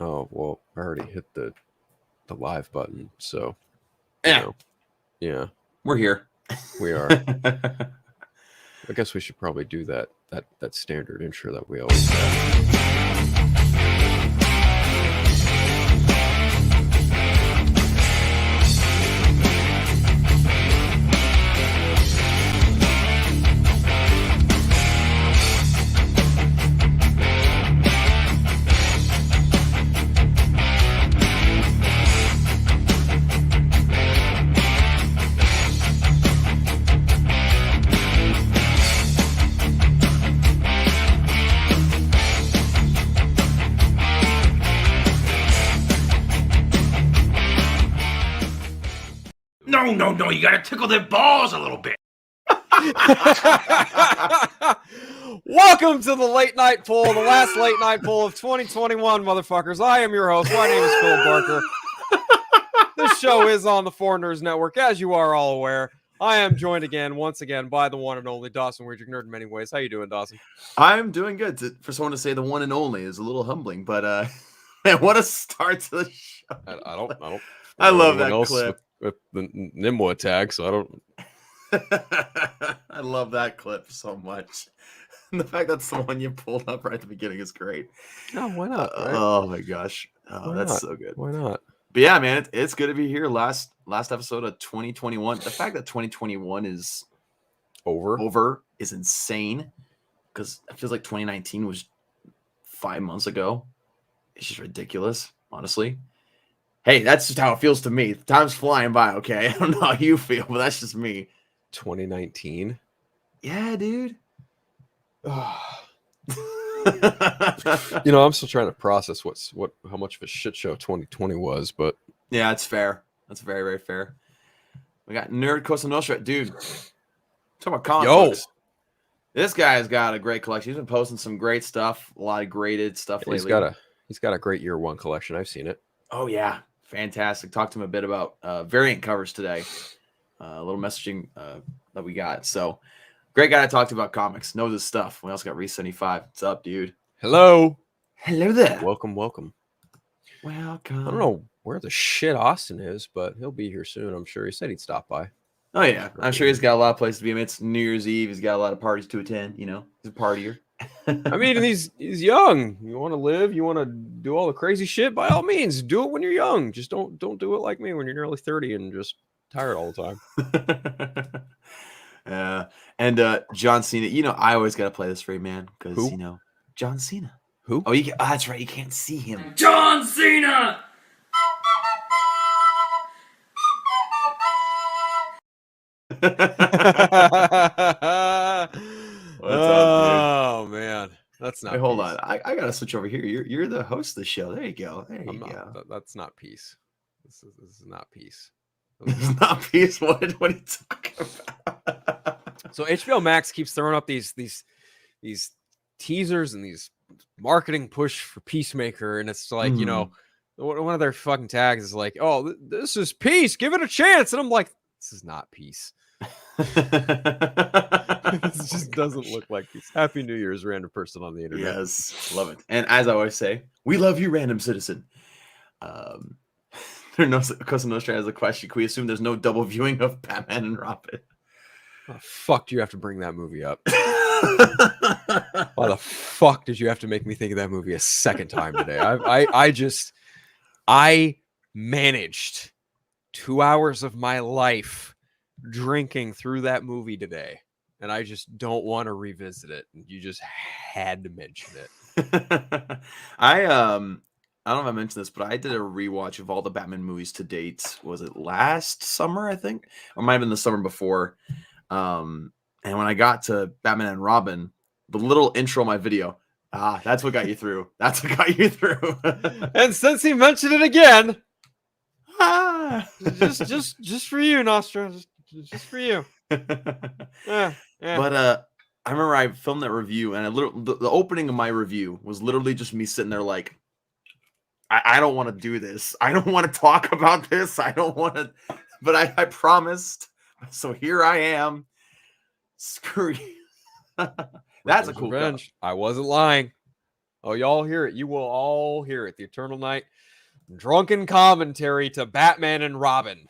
Oh, well, I already hit the live button, so Yeah, yeah, we're here. we are. I guess we should probably do that standard intro that we always have. No, you gotta tickle their balls a little bit. Welcome to the late night poll, the last late night poll of 2021, motherfuckers. I am your host. My name is Phil Barker. This show is on the Foreigners Network, as you are all aware. I am joined once again, by the one and only Dawson Weird Nerd in many ways. How you doing, Dawson? I'm doing good. For someone to say the one and only is a little humbling, but man, what a start to the show. I don't. I love that clip. With the Nimmo attack, so I don't. I love that clip so much. And the fact that's the one you pulled up right at the beginning is great. No, why not? Right? Oh my gosh, that's not? So good. Why not? But yeah, man, it's good to be here. Last episode of 2021. The fact that 2021 is over is insane because it feels like 2019 was 5 months ago. It's just ridiculous, honestly. Hey, that's just how it feels to me. Time's flying by, okay? I don't know how you feel, but that's just me. 2019? Yeah, dude. I'm still trying to process how much of a shit show 2020 was, but yeah, it's fair. That's very, very fair. We got Nerd Cosa Nostra, dude. Talk about comic books. This guy's got a great collection. He's been posting some great stuff, a lot of graded stuff lately. He's got a great year one collection. I've seen it. Oh yeah, fantastic. Talked to him a bit about variant covers today. A little messaging that we got. So great guy to talk to about comics. Knows his stuff. We also got Reese 75. What's up, dude? Hello there. Welcome. I don't know where the shit Austin is, but he'll be here soon. I'm sure he said he'd stop by. Oh yeah, I'm sure he's got a lot of places to be. I mean, it's New Year's Eve. He's got a lot of parties to attend. He's a partier. I mean, he's young. You want to live, you want to do all the crazy shit, by all means, do it when you're young. Just don't do it like me when you're nearly 30 and just tired all the time. And John Cena, I always got to play this for you, man, because, John Cena. Who? Oh, that's right. You can't see him. John Cena! Oh man, that's not. Hey, hold on, I gotta switch over here. You're the host of the show. There you go. That's not peace. This is not peace. This is not peace. What are you talking about? So HBO Max keeps throwing up these teasers and these marketing push for Peacemaker, and it's like one of their fucking tags is like, "Oh, this is peace. Give it a chance," and I'm like, "This is not peace." It just doesn't look like peace. Happy New Year's, random person on the internet. Yes, love it. And as I always say, we love you, random citizen. Cosa Nostra has a question. Can we assume there's no double viewing of Batman and Robin? Why the fuck do you have to bring that movie up? Why the fuck did you have to make me think of that movie a second time today? I managed 2 hours of my life drinking through that movie today, and I just don't want to revisit it. You just had to mention it. I don't know if I mentioned this, but I did a rewatch of all the Batman movies to date. Was it last summer, I think? Or might have been the summer before. And when I got to Batman and Robin, the little intro of my video, that's what got you through. That's what got you through. And since he mentioned it again, just for you, Nostra. Just for you. Yeah. But I remember I filmed that review, and the opening of my review was literally just me sitting there like, I don't want to do this. I don't want to talk about this. I don't want to, but I promised. So here I am. Screw you. That's a cool revenge. I wasn't lying. Oh, y'all hear it. You will all hear it. The Eternal Night drunken commentary to Batman and Robin.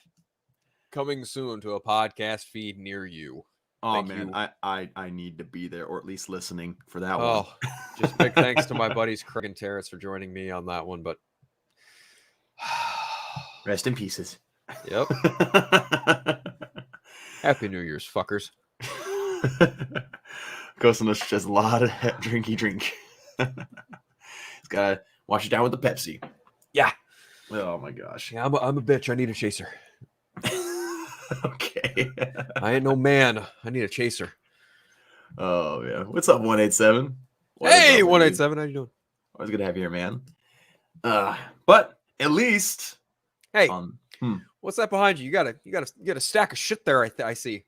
Coming soon to a podcast feed near you. Oh, Thank man, you. I need to be there, or at least listening for that one. Oh, just big thanks to my buddies Craig and Terrence for joining me on that one. But Rest in pieces. yep. Happy New Year's, fuckers. Ghost on us just a lot of drinky drink. He's gotta wash it down with the Pepsi. Yeah. Oh my gosh. Yeah, I'm a bitch. I need a chaser. Okay. I ain't no man. I need a chaser. Oh yeah. What's up, 187? Hey, 187. How you doing? Always good to have you here, man. But at least, hey, what's that behind you? You got a stack of shit there. I see.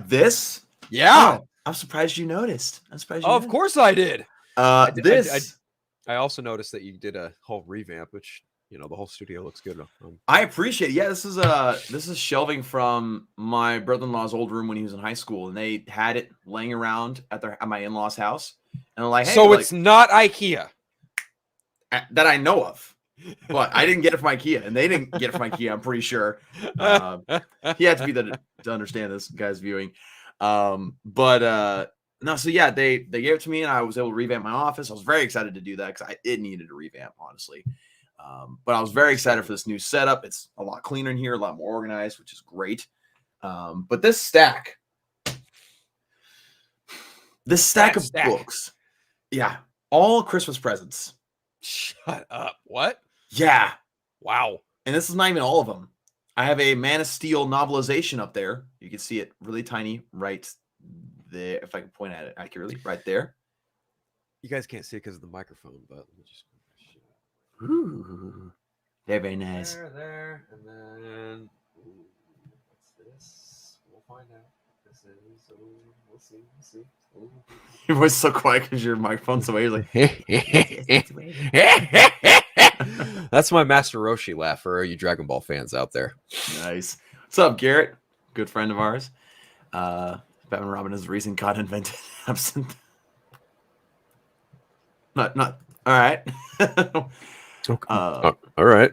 This? Yeah. Oh, I'm surprised you noticed. Of course I did. I also noticed that you did a whole revamp, which the whole studio looks good. I appreciate it. Yeah, this is shelving from my brother-in-law's old room when he was in high school, and they had it laying around at my in-laws' house. And I'm like, hey, so it's not IKEA that I know of, but I didn't get it from IKEA, and they didn't get it from IKEA. I'm pretty sure. He had to be there to understand this guy's viewing. No, so yeah, they gave it to me, and I was able to revamp my office. I was very excited to do that because it needed a revamp, honestly. But I was very excited for this new setup. It's a lot cleaner in here, a lot more organized, which is great. But this stack of books, yeah, all Christmas presents. Shut up. What? Yeah. Wow. And this is not even all of them. I have a Man of Steel novelization up there. You can see it really tiny right there. If I can point at it accurately, right there. You guys can't see it because of the microphone, but let me just. Ooh, very nice. There, and then what's this? We'll find out. This is. We'll see. Ooh. Your voice is so quiet because your microphone's away. You're like, that's my Master Roshi laugh for you Dragon Ball fans out there. Nice. What's up, Garrett? Good friend of ours. Batman and Robin is the reason God invented absinthe. Not. All right. Okay. All right.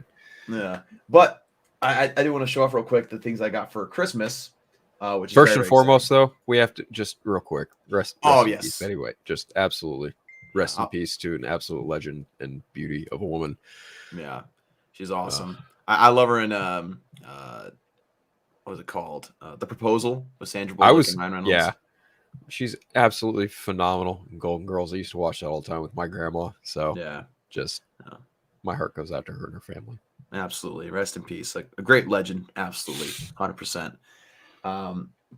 Yeah, but I do want to show off real quick the things I got for Christmas. Which is first very, and foremost, though, we have to just real quick rest in yes. peace. Anyway, just absolutely rest in peace to an absolute legend and beauty of a woman. Yeah, she's awesome. I love her in what was it called? The Proposal with Sandra Bullock and Ryan Reynolds. Yeah, she's absolutely phenomenal in Golden Girls. I used to watch that all the time with my grandma. So yeah, my heart goes out to her and her family. Absolutely, rest in peace. Like a great legend. Absolutely, 100%.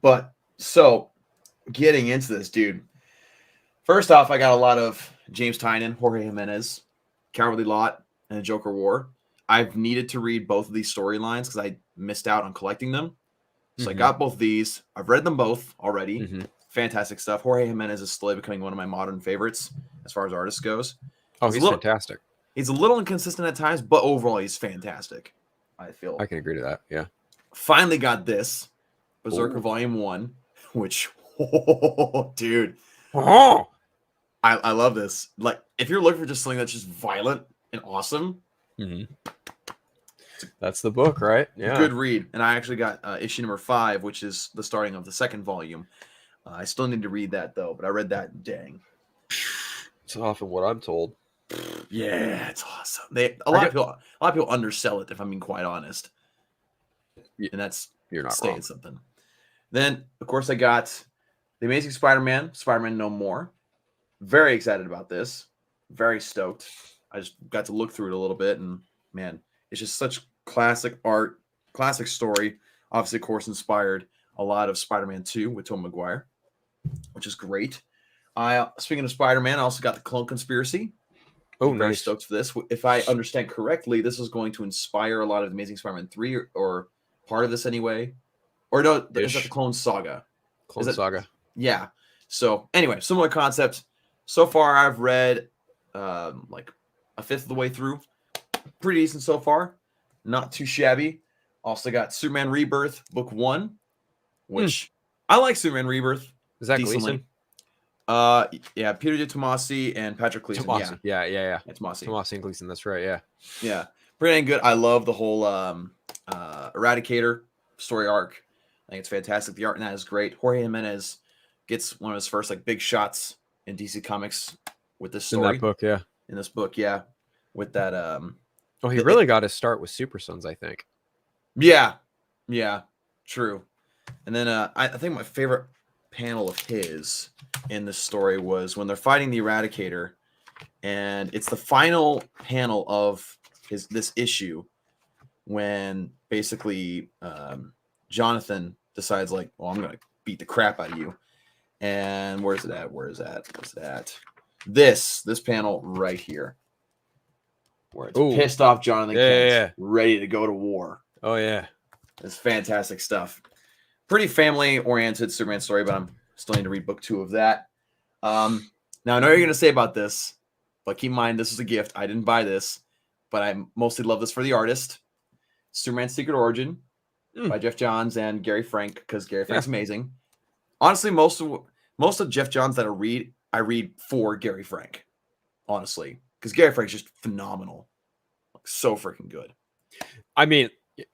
But so getting into this, dude. First off, I got a lot of James Tynion, Jorge Jimenez, Cowardly Lot, and the Joker War. I've needed to read both of these storylines because I missed out on collecting them. So I got both of these. I've read them both already. Fantastic stuff. Jorge Jimenez is slowly becoming one of my modern favorites as far as artist goes. Oh, he's fantastic. He's a little inconsistent at times, but overall he's fantastic. I feel. I can agree to that. Yeah. Finally got this. Berserker Volume One, which, dude, I love this. Like, if you're looking for just something that's just violent and awesome, that's the book, right? Yeah, good read. And I actually got issue number 5, which is the starting of the second volume. I still need to read that though, but I read that. Dang, it's often what I'm told. Yeah, it's awesome. A lot of people undersell it, if I'm being quite honest. And that's you're not saying wrong. Something. Then, of course, I got The Amazing Spider-Man, Spider-Man No More. Very excited about this. Very stoked. I just got to look through it a little bit, and man, it's just such classic art, classic story. Obviously, of course, inspired a lot of Spider-Man 2 with Tobey Maguire, which is great. Speaking of Spider-Man, I also got The Clone Conspiracy. Oh, very nice. stoked for this. If I understand correctly, this is going to inspire a lot of Amazing Spider-Man 3 or part of this anyway. Or no, is that the Clone Saga? Saga. Yeah. So anyway, similar concept. So far, I've read like a fifth of the way through. Pretty decent so far. Not too shabby. Also got Superman Rebirth, Book 1, which I like Superman Rebirth. Is that decently. Yeah, Peter Di Tomasi and Patrick Gleason. Tomasi. Yeah. It's Tomasi. Tomasi and Gleason. That's right. Yeah. Yeah, pretty dang good. I love the whole Eradicator story arc. I think it's fantastic. The art in that is great. Jorge Jimenez gets one of his first like big shots in DC Comics with this story. In that book, yeah. In this book, yeah. With that Oh, he really got his start with Super Sons, I think. Yeah. True. And then I think my favorite panel of his in this story was when they're fighting the Eradicator, and it's the final panel of this issue when basically Jonathan decides like, well, I'm gonna beat the crap out of you. And where's it at? This panel right here, where it's pissed off Jonathan Kent, ready to go to war. Oh yeah, it's fantastic stuff. Pretty family-oriented Superman story, but I'm still need to read book 2 of that. Now I know you're gonna say about this, but keep in mind this is a gift. I didn't buy this, but I mostly love this for the artist. Superman Secret Origin by Jeff Johns and Gary Frank, because Gary Frank's amazing. Honestly, most of Jeff Johns that I read for Gary Frank. Honestly, because Gary Frank's just phenomenal, like, so freaking good. I mean,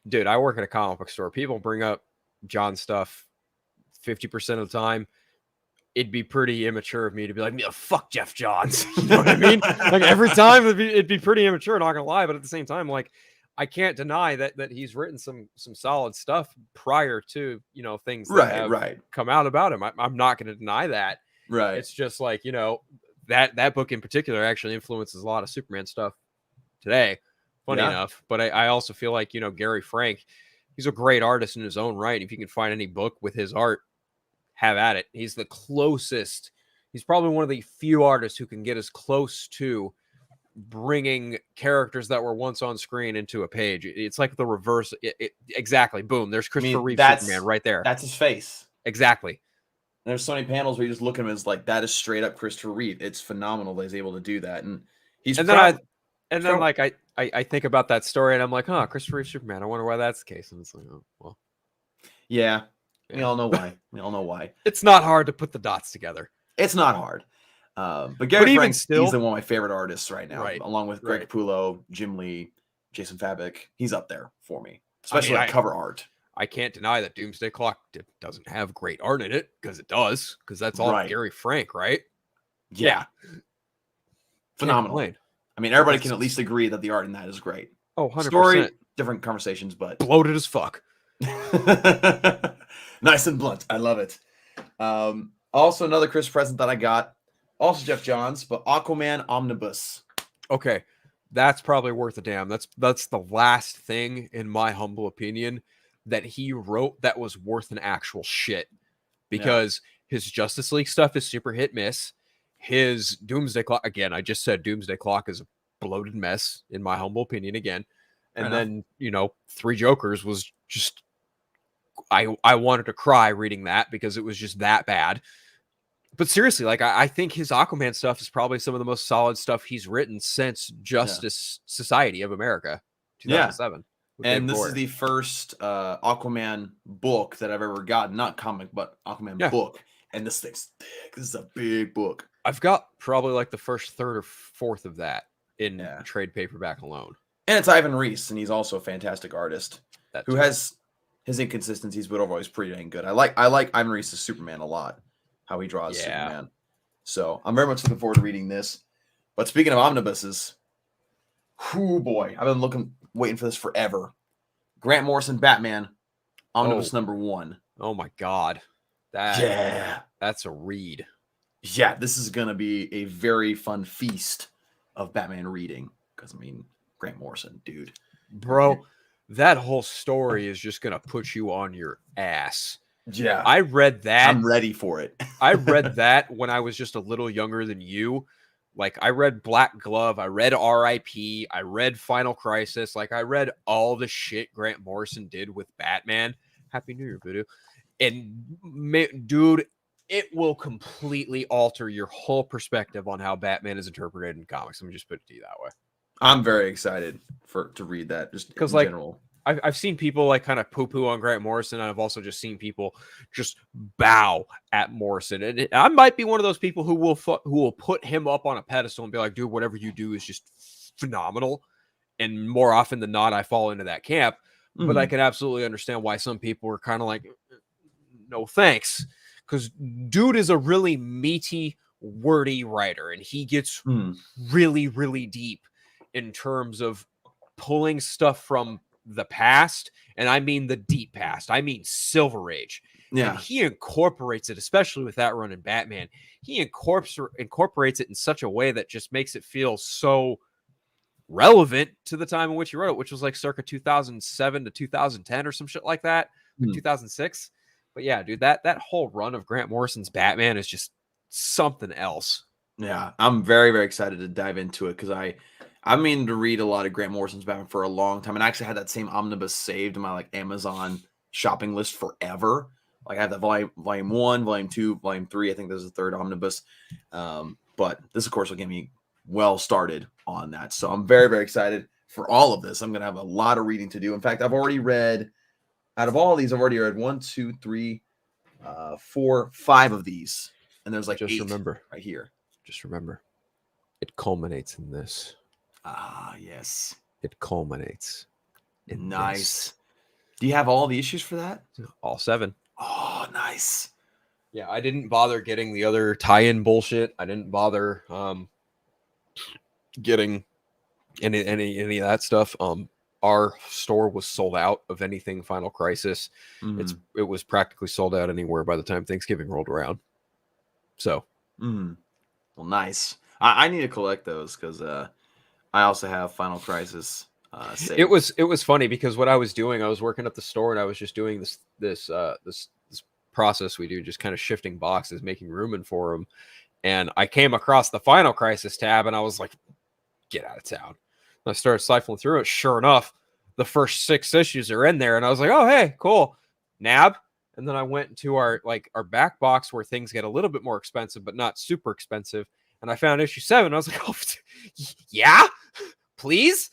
dude, I work at a comic book store. People bring up John stuff 50% of the time. It'd be pretty immature of me to be like, yeah, fuck Jeff Johns. You know what I mean? Like every time it'd be pretty immature, not gonna lie. But at the same time, like I can't deny that he's written some solid stuff prior to, you know, things that have come out about him. I'm not going to deny that. Right. It's just like, you know, that book in particular actually influences a lot of Superman stuff today. Funny enough. But I also feel like, you know, Gary Frank, he's a great artist in his own right. If you can find any book with his art, have at it. He's the closest. He's probably one of the few artists who can get as close to bringing characters that were once on screen into a page. It's like the reverse. Exactly. Boom. There's Christopher Reeve Superman right there. That's his face. Exactly. And there's so many panels where you just look at him as like, that is straight up Christopher Reeve. It's phenomenal that he's able to do that. And he's then I think about that story and I'm like, huh, Christopher Reeve Superman. I wonder why that's the case. And it's like, oh, well. Yeah. We all know why. It's not hard to put the dots together. It's not hard. But Gary Frank, he's one of my favorite artists right now, along with Greg Capullo, Jim Lee, Jason Fabik. He's up there for me, especially cover art. I can't deny that Doomsday Clock doesn't have great art in it, because it does, because that's all Gary Frank, right? Yeah. Phenomenal. I mean, everybody can at least agree that the art in that is great. Oh, 100%. Story, different conversations, but bloated as fuck. Nice and blunt. I love it. Also, another Chris present that I got. Also Jeff Johns, but Aquaman Omnibus. Okay, that's probably worth a damn. That's the last thing, in my humble opinion, that he wrote that was worth an actual shit. Because his Justice League stuff is super hit miss. His Doomsday Clock, again, I just said Doomsday Clock is a bloated mess, in my humble opinion, again. And then, you know, Three Jokers was just, I wanted to cry reading that because it was just that bad. But seriously, like I think his Aquaman stuff is probably some of the most solid stuff he's written since Justice Society of America, 2007. And this is the first Aquaman book that I've ever gotten. Not comic, but Aquaman book. And this thing's thick. This is a big book. I've got probably like the first third or fourth of that in trade paperback alone. And it's Ivan Reis, and he's also a fantastic artist who has his inconsistencies, but overall he's pretty dang good. I like Ivan Reis' Superman a lot. How he draws Superman. So I'm very much looking forward to reading this. But speaking of omnibuses, whoo boy, I've been waiting for this forever. Grant Morrison Batman, Omnibus number 1. Oh my God. That's a read. Yeah, this is gonna be a very fun feast of Batman reading. Because I mean, Grant Morrison, dude. Bro, that whole story is just gonna put you on your ass. Yeah, I read that. I'm ready for it. I read that when I was just a little younger than you. Like, I read Black Glove. I read R.I.P. I read Final Crisis. Like, I read all the shit Grant Morrison did with Batman. Happy New Year, Voodoo. And, dude, it will completely alter your whole perspective on how Batman is interpreted in comics. Let me just put it to you that way. I'm very excited to read that, just in general. I've seen people like kind of poo-poo on Grant Morrison, and I've also just seen people just bow at Morrison. And I might be one of those people who will put him up on a pedestal and be like, dude, whatever you do is just phenomenal. And more often than not, I fall into that camp. But I can absolutely understand why some people are kind of like, no thanks, because dude is a really meaty, wordy writer, and he gets really, really deep in terms of pulling stuff from the past, and I mean the deep past. I mean Silver Age. Yeah. And he incorporates it, especially with that run in Batman. He incorporates it in such a way that just makes it feel so relevant to the time in which he wrote it, which was like circa 2007 to 2010 or some shit like that, like 2006. But yeah, dude, that whole run of Grant Morrison's Batman is just something else. Yeah, I'm very, very excited to dive into it because I mean to read a lot of Grant Morrison's Batman for a long time, and I actually had that same omnibus saved in my like Amazon shopping list forever. Like I have that volume 1, volume 2, volume 3. I think there's a third omnibus. But this, of course, will get me well started on that. So I'm very, very excited for all of this. I'm gonna have a lot of reading to do. In fact, I've already read out of all of these, I've already read 1, 2, 3, 4, 5 of these, and there's like Just 8 remember. right here. Just remember, it culminates in this. Ah, yes. It culminates in Nice. Do you have all the issues for that? this. All 7. Oh, nice. Yeah, I didn't bother getting the other tie-in bullshit. I didn't bother getting any of that stuff. Our store was sold out of anything Final Crisis. It was practically sold out anywhere by the time Thanksgiving rolled around. So, well, nice. I need to collect those because I also have Final Crisis. Saved. It was funny because what I was doing, I was working at the store and I was just doing this process we do, just kind of shifting boxes, making room in for them. And I came across the Final Crisis tab and I was like, get out of town. And I started siphoning through it. Sure enough, the first 6 issues are in there. And I was like, oh, hey, cool. Nab. And then I went into our back box where things get a little bit more expensive, but not super expensive. And I found issue 7. I was like, oh, yeah, please.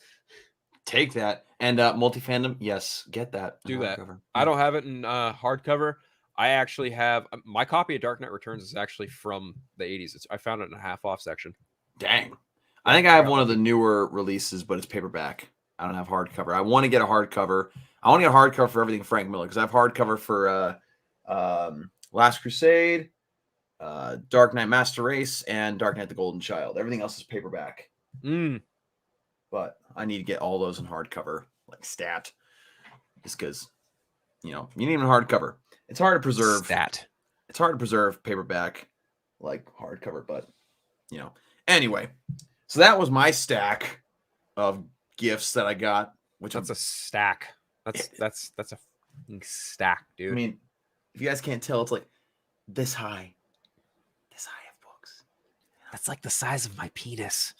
Take that. And multi-fandom, yes, get that. Do that. I don't have it in hardcover. I actually have my copy of Dark Knight Returns is actually from the 80s. I found it in a half-off section. Dang. I think I have one of the newer releases, but it's paperback. I don't have hardcover. I want to get a hardcover. I want to get a hardcover for everything Frank Miller because I have hardcover for Last Crusade, Dark Knight Master Race, and Dark Knight the Golden Child. Everything else is paperback. But I need to get all those in hardcover, like stat, just because, you need them in hardcover. It's hard to preserve that. It's hard to preserve paperback like hardcover, but anyway. So that was my stack of gifts that I got. Which that's a stack. That's a stack, dude. I mean, if you guys can't tell, it's like this high of books. That's like the size of my penis.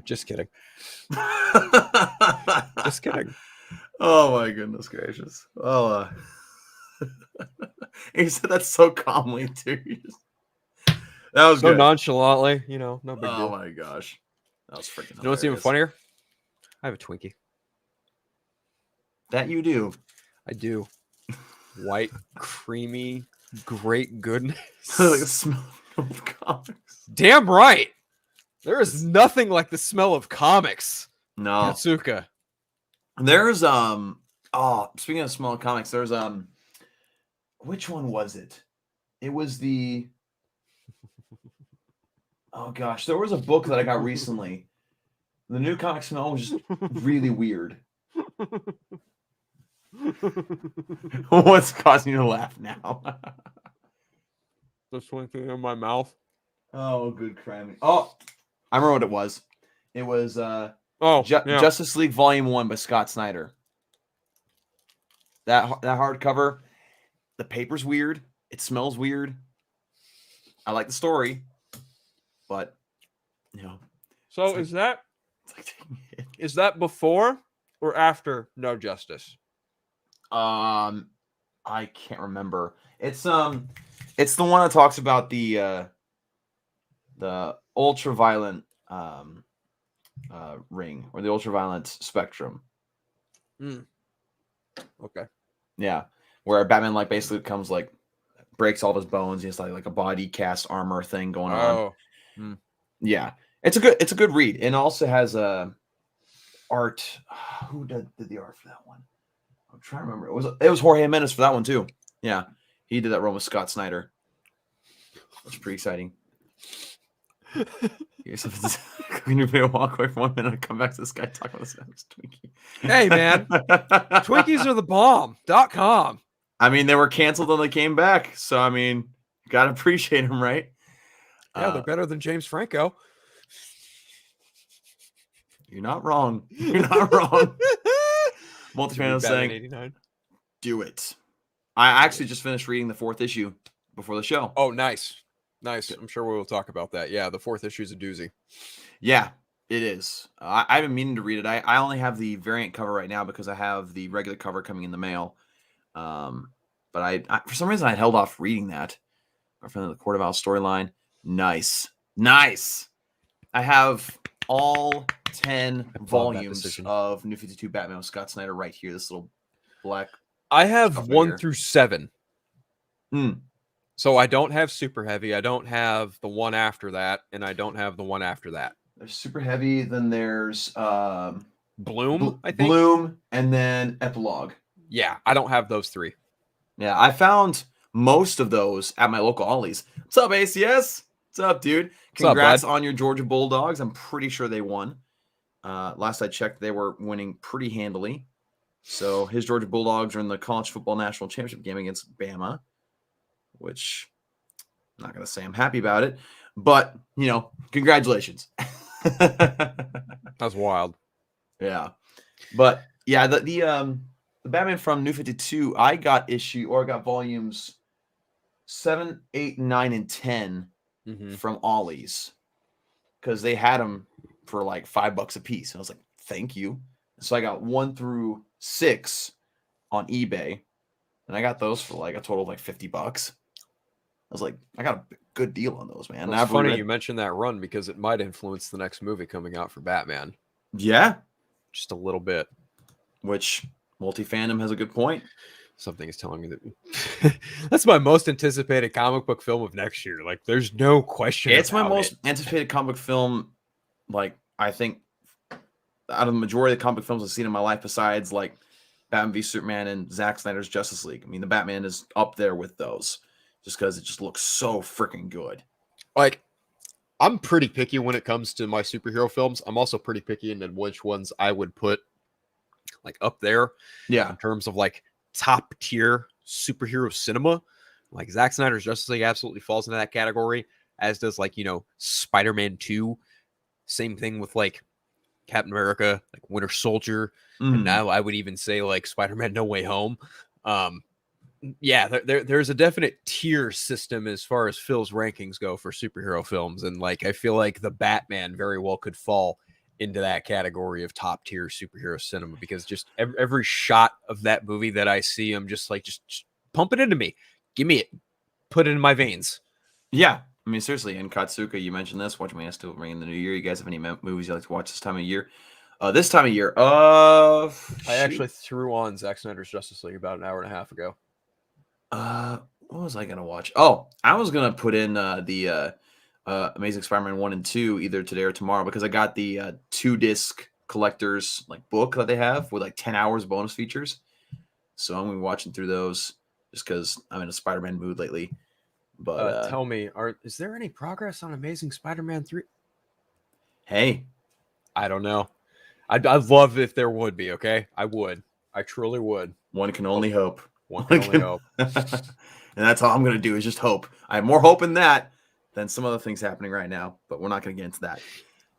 Just kidding. Just kidding. Oh my goodness gracious. Oh, he said that so calmly too. That was so good. Nonchalantly, no big deal. Oh my gosh, that was freaking. You know what's even funnier? I have a Twinkie. That you do. I do. White, creamy, great goodness. Like the smell of comics. Damn right. There is nothing like the smell of comics. No. Katsuka. There's speaking of smell of comics, there's which one was it? It was the oh gosh, there was a book that I got recently. The new comic smell was just really weird. What's causing you to laugh now? The Twinkie in my mouth. Oh, good cramming. Oh, I remember what it was. It was Justice League Volume 1 by Scott Snyder. That hardcover, the paper's weird. It smells weird. I like the story, but So is that before or after No Justice? I can't remember. It's the one that talks about the ultra violent ring or the ultraviolet spectrum. Okay. Yeah, where Batman like basically becomes like breaks all of his bones. He has like a body cast armor thing going on. Yeah, it's a good read, and also has art. Who did the art for that one? I'm trying to remember. It was Jorge Jimenez for that one too. Yeah, he did that run with Scott Snyder. That's pretty exciting. Can you walk away for 1 minute and come back to this guy talking about this Twinkie? Hey man, Twinkies are the bomb.com. I mean, they were canceled and they came back, so I mean, you gotta appreciate them, right? Yeah, they're better than James Franco. You're not wrong. You're not wrong. Multifan is saying, 89. do it. I actually just finished reading the 4th issue before the show. Oh, nice. Nice. I'm sure we will talk about that. Yeah, the 4th issue is a doozy. Yeah, it is. I've been meaning to read it. I only have the variant cover right now because I have the regular cover coming in the mail. But I for some reason I held off reading that. From the Court of Owls storyline. Nice. I have all 10 volumes of New 52 Batman with Scott Snyder right here. This little black. I have 1 right through 7. So I don't have Super Heavy. I don't have the one after that, and I don't have the one after that. There's Super Heavy, then there's Bloom, I think. Bloom, and then Epilogue. Yeah, I don't have those 3. Yeah, I found most of those at my local Ollie's. What's up, ACS? What's up, dude? Congrats on your Georgia Bulldogs. I'm pretty sure they won. Last I checked, they were winning pretty handily. So his Georgia Bulldogs are in the College Football National Championship game against Bama, which I'm not going to say I'm happy about it, but, congratulations. That's wild. Yeah. But, yeah, the Batman from New 52, I got volumes 7, 8, 9, and 10 from Ollie's because they had them for like $5 a piece. And I was like, thank you. So I got 1 through 6 on eBay, and I got those for like a total of like $50. I was like, I got a good deal on those, man. It's funny you mentioned that run because it might influence the next movie coming out for Batman. Yeah. Just a little bit. Which Multi-Fandom has a good point. Something is telling me that that's my most anticipated comic book film of next year. Like, there's no question. It's my most anticipated comic book film. Like, I think out of the majority of the comic book films I've seen in my life, besides like Batman v Superman and Zack Snyder's Justice League. I mean, the Batman is up there with those just because it just looks so freaking good. Like, I'm pretty picky when it comes to my superhero films. I'm also pretty picky in which ones I would put like up there. Yeah. In terms of like top tier superhero cinema. Like Zack Snyder's Justice League absolutely falls into that category, as does like, Spider-Man 2. Same thing with like Captain America, like Winter Soldier. And now I would even say like Spider-Man No Way Home. Yeah, there's a definite tier system as far as Phil's rankings go for superhero films. And like, I feel like the Batman very well could fall into that category of top tier superhero cinema, because just every shot of that movie that I see, I'm just like, just pump it into me. Give me it. Put it in my veins. Yeah. I mean, seriously, and Katsuka, you mentioned this. Watch Me Still Ring in the New Year. You guys have any movies you like to watch this time of year? I actually threw on Zack Snyder's Justice League about an hour and a half ago. What was I gonna watch? Oh, I was gonna put in the Amazing Spider-Man 1 and 2 either today or tomorrow, because I got the 2-disc collector's like book that they have with like 10 hours bonus features. So I'm gonna be watching through those just because I'm in a Spider-Man mood lately. But tell me, is there any progress on Amazing Spider-Man 3? Hey, I don't know. I'd love if there would be. Okay, I would. I truly would. One can only hope. One can only hope. And that's all I'm going to do is just hope. I have more hope in that than some other things happening right now, but we're not going to get into that.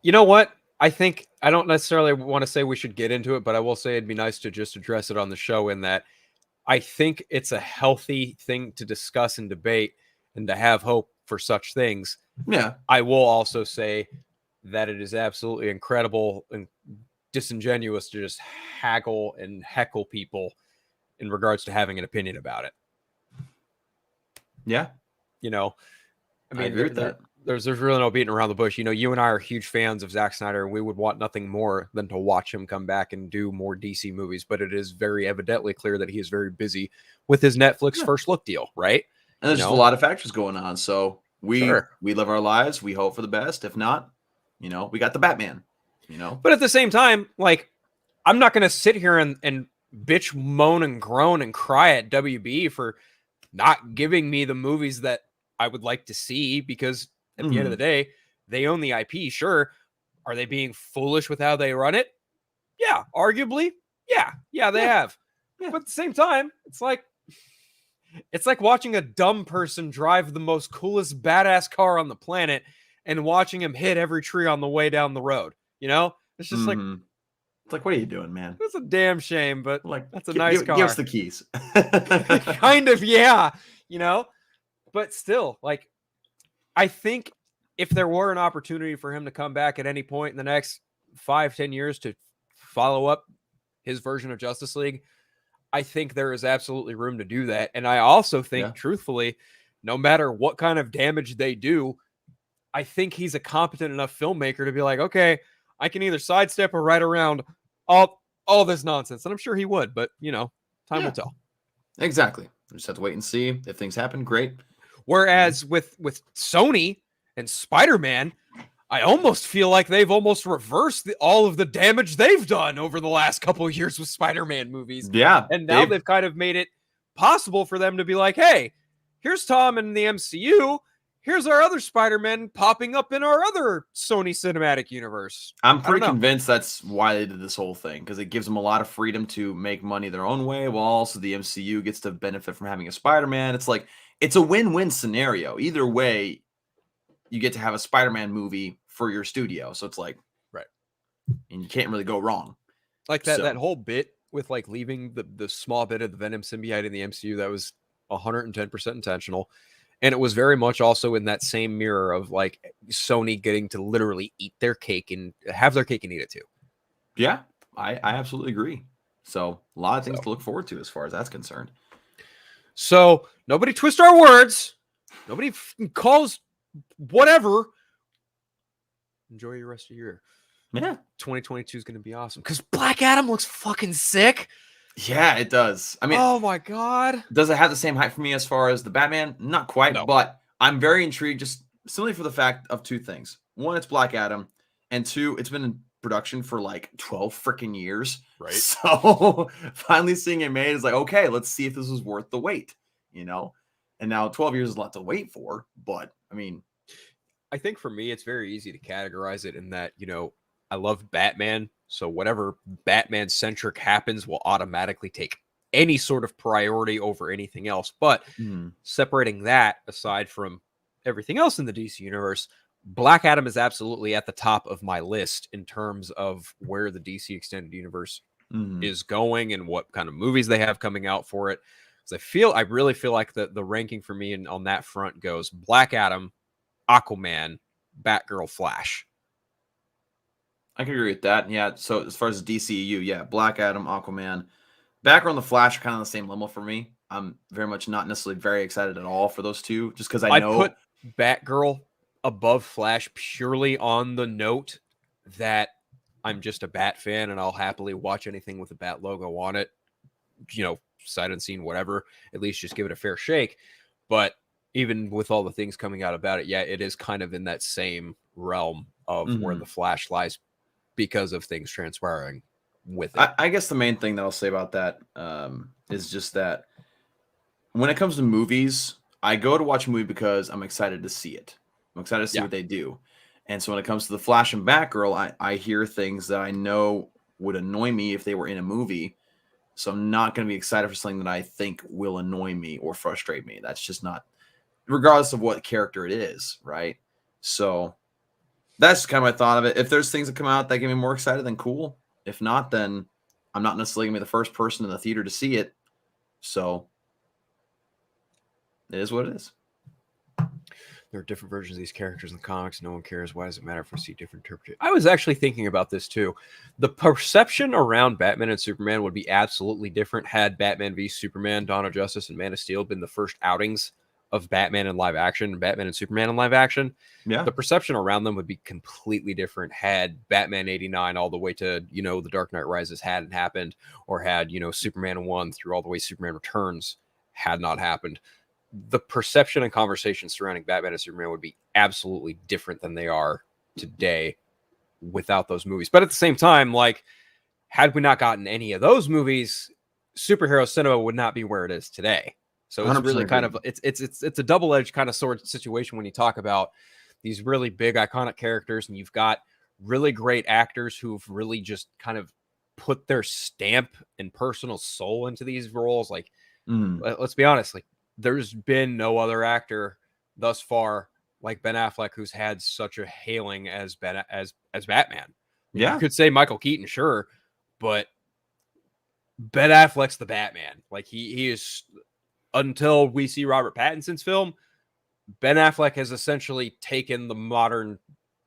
You know what? I think I don't necessarily want to say we should get into it, but I will say it'd be nice to just address it on the show, in that I think it's a healthy thing to discuss and debate and to have hope for such things. Yeah. I will also say that it is absolutely incredible and disingenuous to just haggle and heckle people in regards to having an opinion about it. Yeah. I mean, I agree with that. there's really no beating around the bush. You know, you and I are huge fans of Zack Snyder, and we would want nothing more than to watch him come back and do more DC movies. But it is very evidently clear that he is very busy with his Netflix First Look deal, right? And there's just a lot of factors going on. So we live our lives. We hope for the best. If not, you know, we got the Batman. You know, but at the same time, like, I'm not going to sit here and bitch, moan, and groan and cry at WB for not giving me the movies that I would like to see, because at the end of the day, they own the IP. Sure. Are they being foolish with how they run it? Yeah, arguably. Yeah, they have. Yeah. But at the same time, it's like watching a dumb person drive the most coolest badass car on the planet and watching him hit every tree on the way down the road. You know, it's just like, it's like, what are you doing, man? It's a damn shame, but like, that's a nice car. Give us the keys. Kind of, yeah. You know, but still, like, I think if there were an opportunity for him to come back at any point in the next 5-10 years to follow up his version of Justice League, I think there is absolutely room to do that. And I also think, truthfully, no matter what kind of damage they do, I think he's a competent enough filmmaker to be like, okay, I can either sidestep or right around all this nonsense. And I'm sure he would, but, you know, time will tell. Exactly. We just have to wait and see. If things happen, great. Whereas with Sony and Spider-Man, I almost feel like they've almost reversed all of the damage they've done over the last couple of years with Spider-Man movies. Yeah. And now they've kind of made it possible for them to be like, hey, here's Tom in the MCU. Here's our other Spider-Man popping up in our other Sony cinematic universe. I'm pretty convinced that's why they did this whole thing, because it gives them a lot of freedom to make money their own way, while also the MCU gets to benefit from having a Spider-Man. It's like, it's a win-win scenario. Either way, you get to have a Spider-Man movie for your studio. So it's like, right. And you can't really go wrong. Like that whole bit with like leaving the small bit of the Venom symbiote in the MCU, that was 110% intentional. And it was very much also in that same mirror of like Sony getting to literally eat their cake and have their cake and eat it too. Yeah, I absolutely agree. So a lot of things to look forward to as far as that's concerned. So nobody twist our words. Nobody calls whatever. Enjoy your rest of your year. Yeah. 2022 is going to be awesome because Black Adam looks fucking sick. Yeah, it does. I mean, oh my God. Does it have the same hype for me as far as the Batman? Not quite, but I'm very intrigued just simply for the fact of two things. One, it's Black Adam, and two, it's been in production for like 12 freaking years. Right. So finally seeing it made is like, okay, let's see if this was worth the wait, you know? And now 12 years is a lot to wait for, but I mean, I think for me, it's very easy to categorize it in that, you know, I love Batman. So whatever Batman centric happens will automatically take any sort of priority over anything else. But separating that aside from everything else in the DC universe, Black Adam is absolutely at the top of my list in terms of where the DC extended universe is going and what kind of movies they have coming out for it. Because I really feel like the ranking for me on that front goes Black Adam, Aquaman, Batgirl, Flash. I can agree with that. Yeah. So as far as DCEU, yeah, Black Adam, Aquaman, Batgirl, and the Flash are kind of on the same level for me. I'm very much not necessarily very excited at all for those two, just because I know put Batgirl above Flash purely on the note that I'm just a Bat fan and I'll happily watch anything with a Bat logo on it. You know, sight unseen, whatever. At least just give it a fair shake. But even with all the things coming out about it, yeah, it is kind of in that same realm of where the Flash lies because of things transpiring with it. I guess the main thing that I'll say about that is just that when it comes to movies, I go to watch a movie because I'm excited to see it. I'm excited to see what they do. And so when it comes to the Flash and Batgirl, I hear things that I know would annoy me if they were in a movie. So I'm not going to be excited for something that I think will annoy me or frustrate me. That's just not, regardless of what character it is, right? So that's kind of my thought of it. If there's things that come out that get me more excited, then cool. If not, then I'm not necessarily going to be the first person in the theater to see it. So it is what it is. There are different versions of these characters in the comics. No one cares. Why does it matter if we see different interpretations? I was actually thinking about this too. The perception around Batman and Superman would be absolutely different had Batman v Superman, Dawn of Justice, and Man of Steel been the first outings of Batman in live action and Batman and Superman in live action, Yeah. the perception around them would be completely different had Batman 89 all the way to, The Dark Knight Rises hadn't happened, or had, Superman 1 through all the way Superman Returns had not happened. The perception and conversation surrounding Batman and Superman would be absolutely different than they are today without those movies. But at the same time, like, had we not gotten any of those movies, superhero cinema would not be where it is today. So it's really kind of it's a double-edged kind of sword situation when you talk about these really big iconic characters, and you've got really great actors who've really just kind of put their stamp and personal soul into these roles. Like, let's be honest, like, there's been no other actor thus far like Ben Affleck who's had such a hailing as Batman. Yeah. You could say Michael Keaton, sure, but Ben Affleck's the Batman. Like, he is, until we see Robert Pattinson's film, Ben Affleck has essentially taken the modern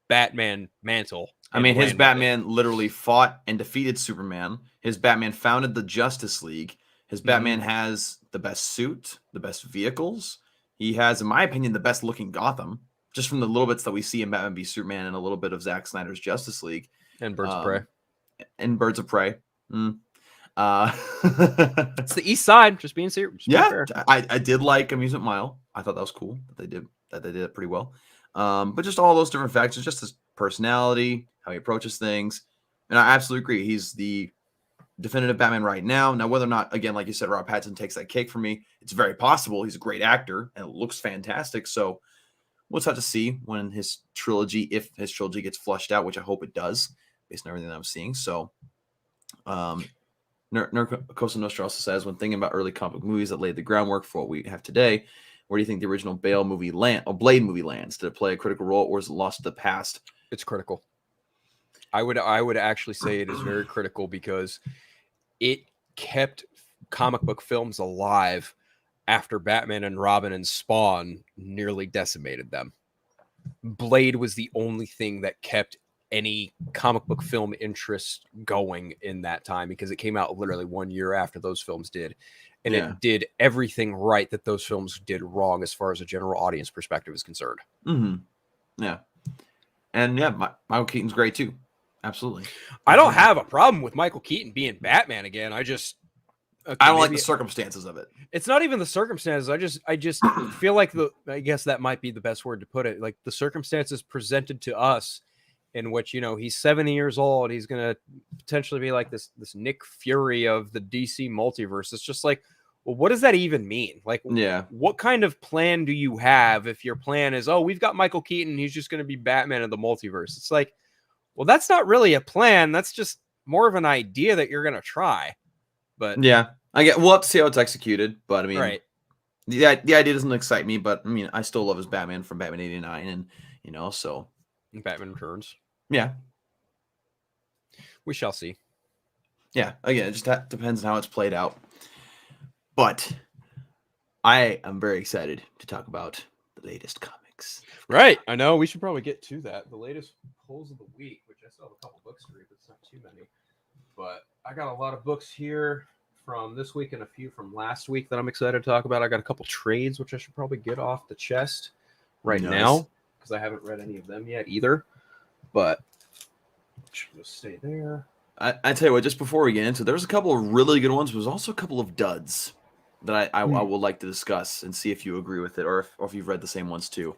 Batman mantle. I mean, his Batman literally fought and defeated Superman. His Batman founded the Justice League. His Batman has the best suit, the best vehicles. He has, in my opinion, the best looking Gotham, just from the little bits that we see in Batman v Superman and a little bit of Zack Snyder's Justice League. And Birds of Prey. And Birds of Prey. It's the East Side, just being serious. Yeah, I did like Amusement Mile. I thought that was cool that they did it pretty well. But just all those different factors, just his personality, how he approaches things, and I absolutely agree. He's the definitive Batman right now. Now, whether or not, again, like you said, Rob Pattinson takes that cake for me, it's very possible. He's a great actor and it looks fantastic. So we'll just have to see when his trilogy, if his trilogy gets flushed out, which I hope it does, based on everything that I'm seeing. So, Cosa Nostra also says, when thinking about early comic movies that laid the groundwork for what we have today, where do you think the original Blade movie lands? Did it play a critical role, or is it lost to the past? It's critical. I would actually say it is very critical, because it kept comic book films alive after Batman and Robin and Spawn nearly decimated them. Blade was the only thing that kept any comic book film interest going in that time, because it came out literally 1 year after those films did. And it did everything right that those films did wrong as far as a general audience perspective is concerned. Yeah. And yeah, Michael Keaton's great too. Absolutely. I don't have a problem with Michael Keaton being Batman again. I don't like the circumstances of it. It's not even the circumstances. I just feel like I guess that might be the best word to put it. Like, the circumstances presented to us, in which, he's 70 years old. He's going to potentially be like this Nick Fury of the DC multiverse. It's just like, well, what does that even mean? Like, what kind of plan do you have if your plan is, oh, we've got Michael Keaton, he's just going to be Batman of the multiverse? It's like, well, that's not really a plan. That's just more of an idea that you're going to try. But yeah, we'll have to see how it's executed. But I mean, right. The idea doesn't excite me, but I mean, I still love his Batman from Batman 89, and so Batman Returns. Yeah, we shall see. Yeah, again, it just depends on how it's played out. But I am very excited to talk about the latest comics. Right, I know. We should probably get to that. The latest pulls of the week, which I still have a couple books to read, but it's not too many. But I got a lot of books here from this week and a few from last week that I'm excited to talk about. I got a couple trades, which I should probably get off the chest now, because I haven't read any of them yet either. But should just stay there. I tell you what, just before we get into it, there's a couple of really good ones, but there's also a couple of duds that I would like to discuss and see if you agree with it, or if you've read the same ones too.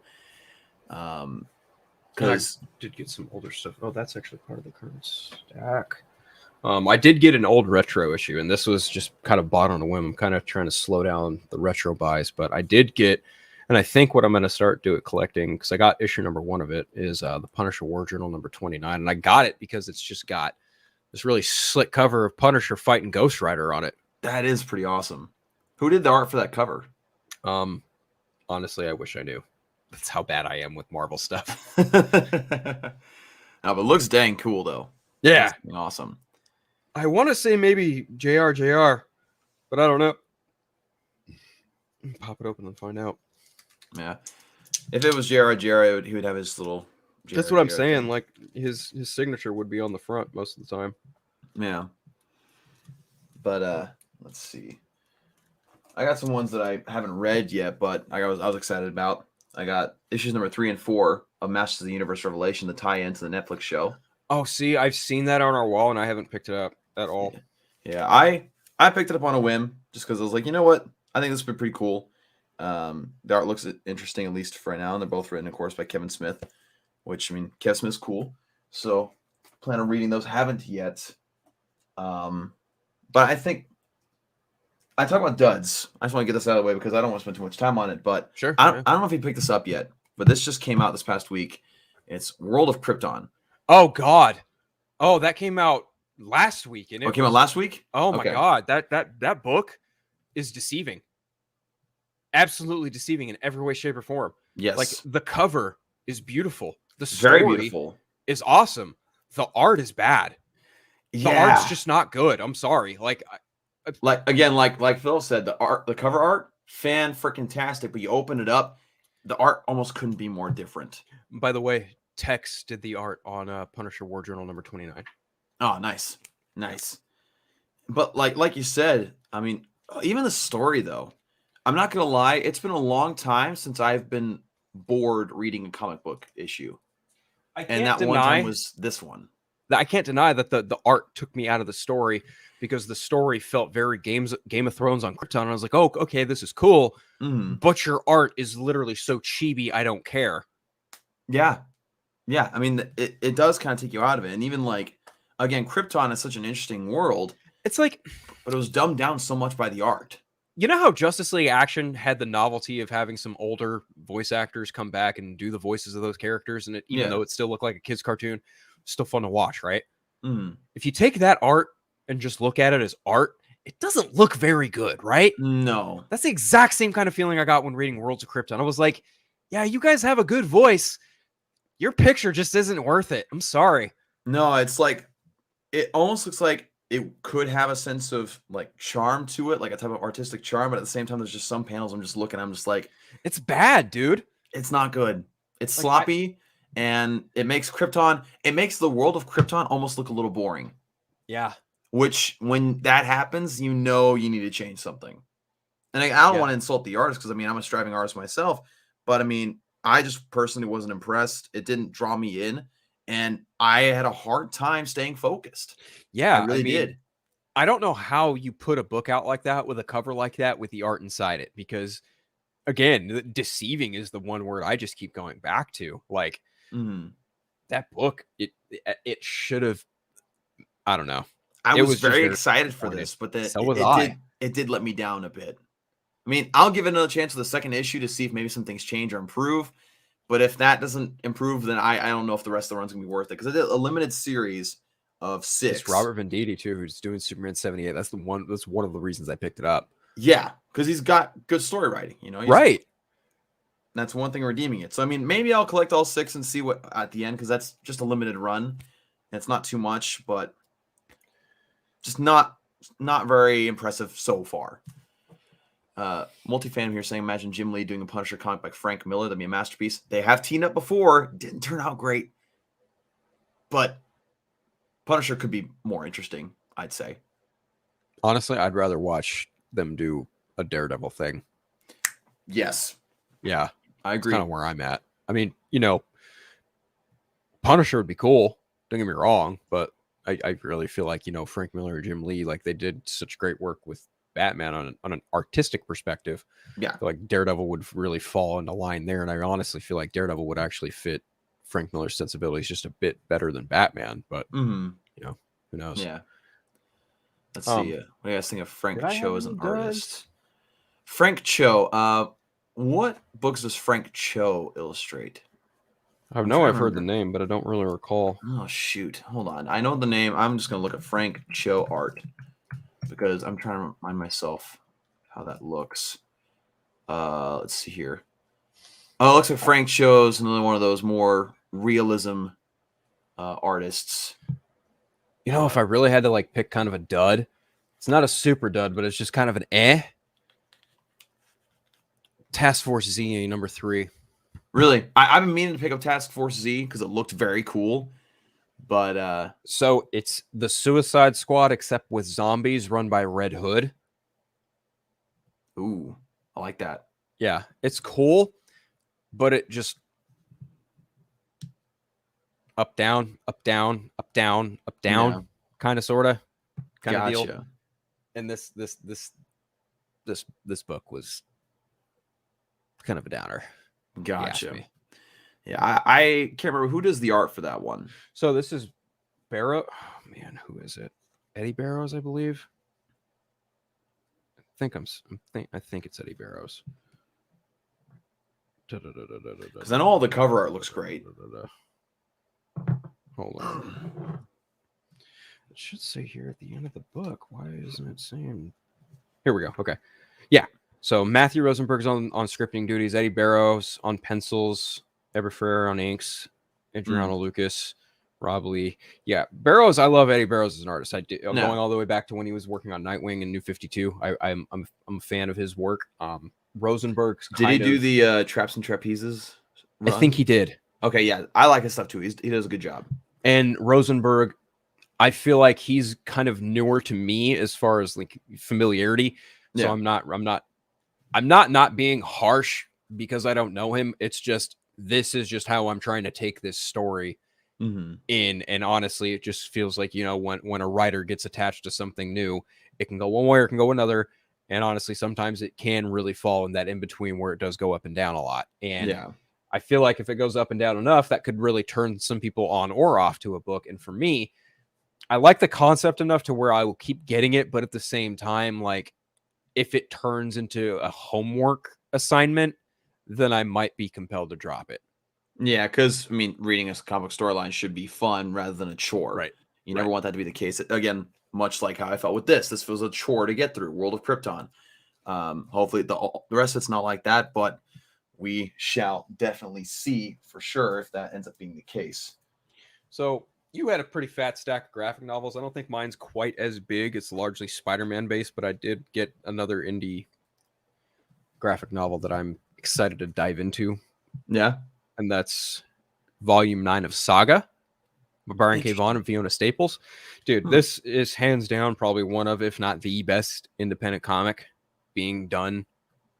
Because I did get some older stuff. Oh, that's actually part of the current stack. I did get an old retro issue, and this was just kind of bought on a whim. I'm kind of trying to slow down the retro buys, but I did get, and I think what I'm going to start collecting, because I got issue number 1 of it, is the Punisher War Journal number 29, and I got it because it's just got this really slick cover of Punisher fighting Ghost Rider on it. That is pretty awesome. Who did the art for that cover? Honestly, I wish I knew. That's how bad I am with Marvel stuff. But it looks dang cool though. Yeah, awesome. I want to say maybe JR, but I don't know. Pop it open and find out. Yeah, if it was JR, he would have his little. That's what I'm saying. Like his signature would be on the front most of the time. Yeah. But let's see. I got some ones that I haven't read yet, but I was excited about. I got issues number 3 and 4 of Masters of the Universe Revelation, the tie-in to the Netflix show. Oh, see, I've seen that on our wall, and I haven't picked it up at all. Yeah, I picked it up on a whim just because I was like, you know what? I think this would be pretty cool. The art looks interesting, at least for right now, and they're both written, of course, by Kevin Smith, which, I mean, Kevin Smith's cool. So, plan on reading those. Haven't yet. But I think I talk about duds. I just want to get this out of the way because I don't want to spend too much time on it. But Sure. I don't know if you picked this up yet, but this just came out this past week. It's World of Krypton. Oh God. Oh, that came out last week, and it came out last week. Oh my God, that book is deceiving. Absolutely deceiving in every way, shape, or form. Yes, like the cover is beautiful. The story very beautiful is awesome. The art is bad. The art's just not good. I'm sorry. Like Phil said, the cover art, fan-freaking-tastic, but you open it up, the art almost couldn't be more different. By the way, Tex did the art on Punisher War Journal number 29. Oh, nice. But like you said, I mean, even the story though, I'm not gonna lie, it's been a long time since I've been bored reading a comic book issue. And that one time was this one. I can't deny that the art took me out of the story because the story felt very Game of Thrones on Krypton. And I was like, oh, okay, this is cool. But your art is literally so chibi, I don't care. Yeah. I mean, it does kind of take you out of it. And even like, again, Krypton is such an interesting world. It's like, but it was dumbed down so much by the art. You know how Justice League Action had the novelty of having some older voice actors come back and do the voices of those characters, and even though it still looked like a kid's cartoon, still fun to watch, right? If you take that art and just look at it as art, it doesn't look very good, right? No. That's the exact same kind of feeling I got when reading Worlds of Krypton. I was like, yeah, you guys have a good voice. Your picture just isn't worth it. I'm sorry. No, it's like, it almost looks like it could have a sense of like charm to it, like a type of artistic charm, but at the same time, there's just some panels I'm just looking, I'm just like, it's bad, dude. It's not good. It's like, sloppy, and it makes the world of Krypton almost look a little boring. Yeah. Which, when that happens, you know you need to change something. And I don't want to insult the artist because, I mean, I'm a striving artist myself, but I mean, I just personally wasn't impressed. It didn't draw me in, and I had a hard time staying focused. Yeah, I really did. I don't know how you put a book out like that with a cover like that with the art inside it, because again, deceiving is the one word I just keep going back to. Like that book, it should have. I don't know. I was very excited for this, but it did let me down a bit. I mean, I'll give it another chance with the second issue to see if maybe some things change or improve. But if that doesn't improve, then I don't know if the rest of the run's gonna be worth it, because I did a limited series of 6. It's Robert Venditti too, who's doing Superman 78. That's one of the reasons I picked it up. Yeah, because he's got good story writing, you know. Right. That's one thing redeeming it. So I mean, maybe I'll collect all 6 and see what at the end, because that's just a limited run. And it's not too much, but just not very impressive so far. Multifan here saying, imagine Jim Lee doing a Punisher comic by Frank Miller. That'd be a masterpiece. They have teamed up before. Didn't turn out great. But Punisher could be more interesting, I'd say. Honestly, I'd rather watch them do a Daredevil thing. Yes. Yeah. I agree. That's kind of where I'm at. I mean, you know, Punisher would be cool. Don't get me wrong. But I really feel like, you know, Frank Miller or Jim Lee, like they did such great work with Batman on an artistic perspective. Yeah. I feel like Daredevil would really fall into line there. And I honestly feel like Daredevil would actually fit Frank Miller's sensibilities just a bit better than Batman. But, you know, who knows? Yeah. Let's see. What do you guys think of Frank Cho as an artist? Frank Cho. What books does Frank Cho illustrate? I know I've heard the name, but I don't really recall. Oh, shoot. Hold on. I know the name. I'm just going to look at Frank Cho art, because I'm trying to remind myself how that looks. Let's see here. Oh, it looks like Frank Cho's another one of those more realism artists. You know, if I really had to like pick kind of a dud, it's not a super dud, but it's just kind of an eh. Task Force Z number 3. Really? I've been meaning to pick up Task Force Z because it looked very cool. But so it's the Suicide Squad except with zombies, run by Red Hood. Ooh, I like that. Yeah, it's cool, but it just up, down, up, down, up, down, up, down, Yeah. kind of, sort of, kind of deal. Gotcha. And this book was kind of a downer. if you ask Gotcha. me. Yeah, I can't remember who does the art for that one. So this is Barrow. Oh, man, who is it? Eddie Barrows, I believe. I think it's Eddie Barrows. Because I know all the cover art looks great. Hold on. It should say here at the end of the book. Why isn't it saying? Here we go. Okay. Yeah. So Matthew Rosenberg's on scripting duties. Eddie Barrows on pencils. Eber Ferrer on inks. Adriano Lucas. Rob Lee. Yeah. Barrows. I love Eddie Barrows as an artist. I did, going all the way back to when he was working on Nightwing and New 52. I'm a fan of his work. Rosenberg's. Did he do the Traps and Trapezes run? I think he did. Okay, yeah. I like his stuff too. He does a good job. And Rosenberg, I feel like he's kind of newer to me as far as like familiarity. So yeah. I'm not being harsh because I don't know him. It's just, this is just how I'm trying to take this story in. And honestly, it just feels like, you know, when a writer gets attached to something new, it can go one way or it can go another. And honestly, sometimes it can really fall in that in between where it does go up and down a lot. And yeah. I feel like if it goes up and down enough, that could really turn some people on or off to a book. And for me, I like the concept enough to where I will keep getting it. But at the same time, like if it turns into a homework assignment, then I might be compelled to drop it. Yeah, because, I mean, reading a comic storyline should be fun rather than a chore. Right. You never want that to be the case. Again, much like how I felt with this. This feels a chore to get through. World of Krypton. Hopefully the rest of it's not like that, but we shall definitely see for sure if that ends up being the case. So you had a pretty fat stack of graphic novels. I don't think mine's quite as big. It's largely Spider-Man based, but I did get another indie graphic novel that I'm excited to dive into. Yeah. And that's Volume 9 of Saga by Brian K. Vaughan and Fiona Staples. Dude, this is hands down probably one of, if not the best independent comic being done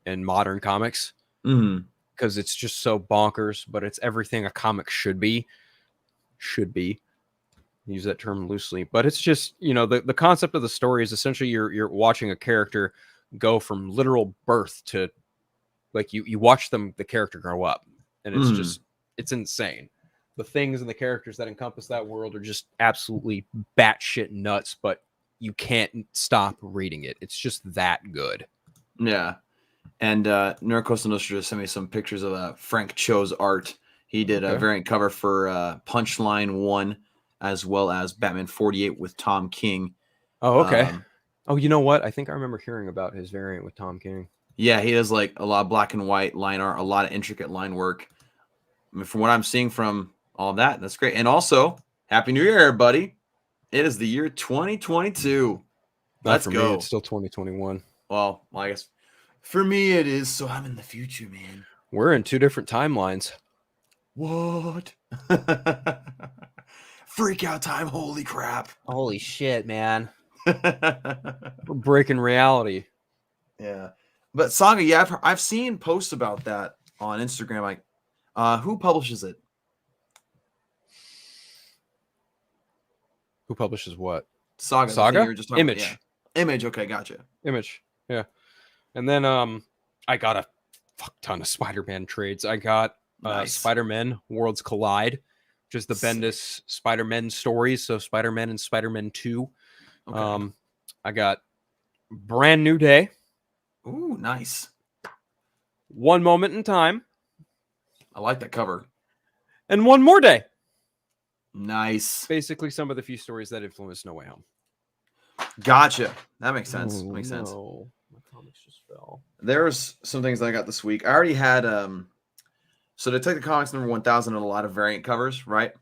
in modern comics. Because it's just so bonkers, but it's everything a comic should be. Use that term loosely, but it's just, you know, the concept of the story is essentially you're watching a character go from literal birth to, like, you watch the character grow up, and it's just, it's insane. The things and the characters that encompass that world are just absolutely batshit nuts, but you can't stop reading it. It's just that good. Yeah. And Nerdcoast Nostra just sent me some pictures of Frank Cho's art. He did a variant cover for Punchline 1, as well as Batman 48 with Tom King. Oh, okay. You know what? I think I remember hearing about his variant with Tom King. Yeah, he does like a lot of black and white line art, a lot of intricate line work. I mean, from what I'm seeing from all of that, that's great. And also, Happy New Year, everybody. It is the year 2022. Let's go. Me, it's still 2021. Well, I guess for me it is, so I'm in the future, man. We're in two different timelines. What? Freak out time, holy crap. Holy shit, man. We're breaking reality. Yeah. But Saga, yeah, I've seen posts about that on Instagram. Like, who publishes it? Who publishes what? Saga? Saga? You were just talking Image. About, yeah. Image, okay, gotcha. Image, yeah. And then I got a fuck ton of Spider-Man trades. I got Spider-Man Worlds Collide, which is the Bendis Spider-Man stories. So Spider-Man and Spider-Man 2. Okay. I got Brand New Day. Ooh, nice. One Moment in Time. I like that cover. And One More Day. Nice. Basically some of the few stories that influenced No Way Home. Gotcha. That makes sense. Makes sense. My comics just fell. There's some things that I got this week. I already had so Detective Comics number 1000 and a lot of variant covers, right?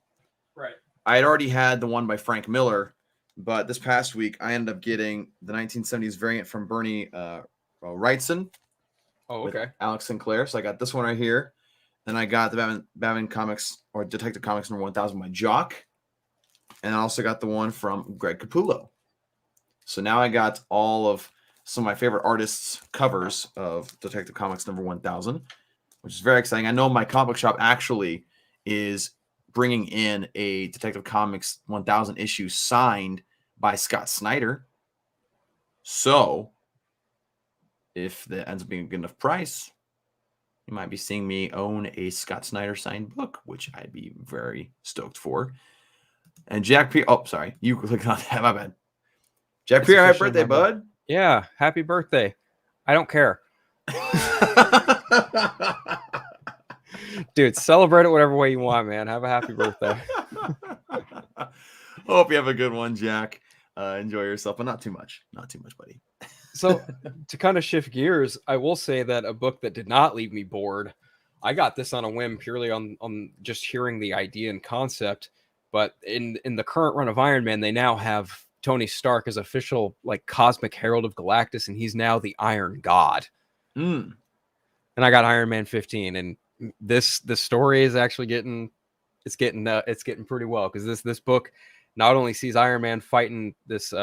Right. I had already had the one by Frank Miller, but this past week I ended up getting the 1970s variant from Bernie Wrightson. Oh, okay. Alex Sinclair. So I got this one right here. Then I got the Batman Comics or Detective Comics number 1000 by Jock. And I also got the one from Greg Capullo. So now I got all of some of my favorite artists' covers of Detective Comics number 1000, which is very exciting. I know my comic book shop actually is bringing in a Detective Comics 1000 issue signed by Scott Snyder. So if that ends up being a good enough price, you might be seeing me own a Scott Snyder signed book, which I'd be very stoked for. And Jack Pierre, oh, sorry, you clicked on that, my bad. Jack Pierre, happy birthday, bud. Yeah, happy birthday. I don't care. Dude, celebrate it whatever way you want, man. Have a happy birthday. Hope you have a good one, Jack. Enjoy yourself, but not too much. Not too much, buddy. So to kind of shift gears, I will say that a book that did not leave me bored, I got this on a whim purely on just hearing the idea and concept. But in the current run of Iron Man, they now have Tony Stark as official like Cosmic Herald of Galactus, and he's now the Iron God. Mm. And I got Iron Man 15, and this story is actually getting pretty well, because this book not only sees Iron Man fighting this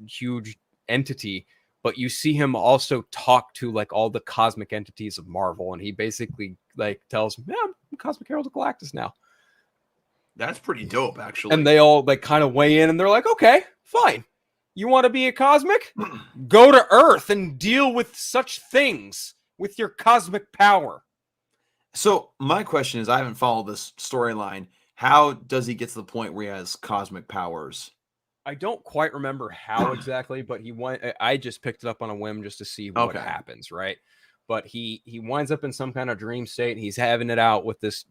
huge entity, but you see him also talk to like all the cosmic entities of Marvel, and he basically like tells him, "Yeah, I'm Cosmic Herald of Galactus now." That's pretty dope, actually. And they all like kind of weigh in, and they're like, "Okay, fine. You want to be a cosmic? Go to Earth and deal with such things with your cosmic power." So my question is, I haven't followed this storyline. How does he get to the point where he has cosmic powers? I don't quite remember how exactly, but I just picked it up on a whim just to see what happens, right? But he winds up in some kind of dream state. And he's having it out with this,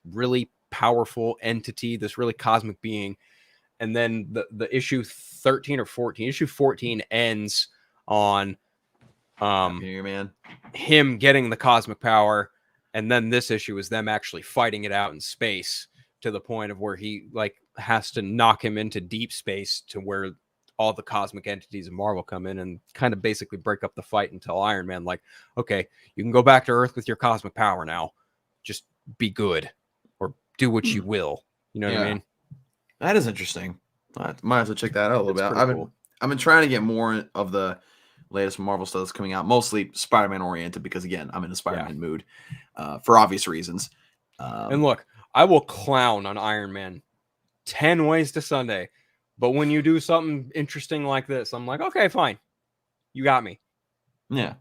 really powerful entity, this really cosmic being. And then the issue 13 or 14, issue 14 ends on him getting the cosmic power, and then this issue is them actually fighting it out in space to the point of where he like has to knock him into deep space to where all the cosmic entities of Marvel come in and kind of basically break up the fight until Iron Man like, okay, you can go back to Earth with your cosmic power now. Just be good or do what you will. You know what I mean? That is interesting. I might have to check that out a little bit. Cool. I've been trying to get more of the latest Marvel stuff that's coming out, mostly Spider-Man oriented, because again, I'm in a Spider-Man mood for obvious reasons. And look, I will clown on Iron Man 10 ways to Sunday, but when you do something interesting like this, I'm like, okay, fine, you got me. Yeah,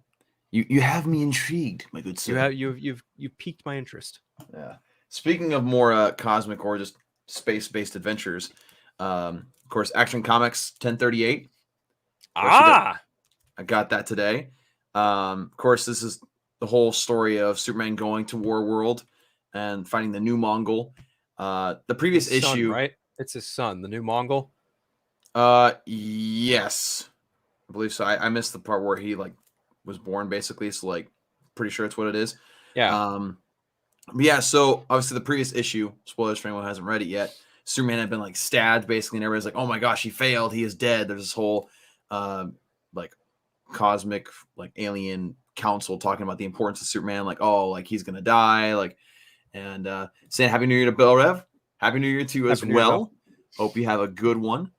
you have me intrigued, my good sir. You've piqued my interest. Yeah. Speaking of more cosmic or just space-based adventures, of course, Action Comics 1038. I got that today. Of course, this is the whole story of Superman going to War World and fighting the new Mongol. The previous issue, right? It's his son, the new Mongol. Yes, I believe so. I missed the part where he like was born, basically. So like, pretty sure it's what it is. Yeah. But yeah. So obviously, the previous issue, spoilers for anyone who hasn't read it yet, Superman had been like stabbed, basically, and everybody's like, "Oh my gosh, he failed. He is dead." There's this whole like cosmic like alien council talking about the importance of Superman, like, oh, like he's gonna die, like, and saying Happy New Year to Bill Rev. Happy New Year to you as well. Hope you have a good one.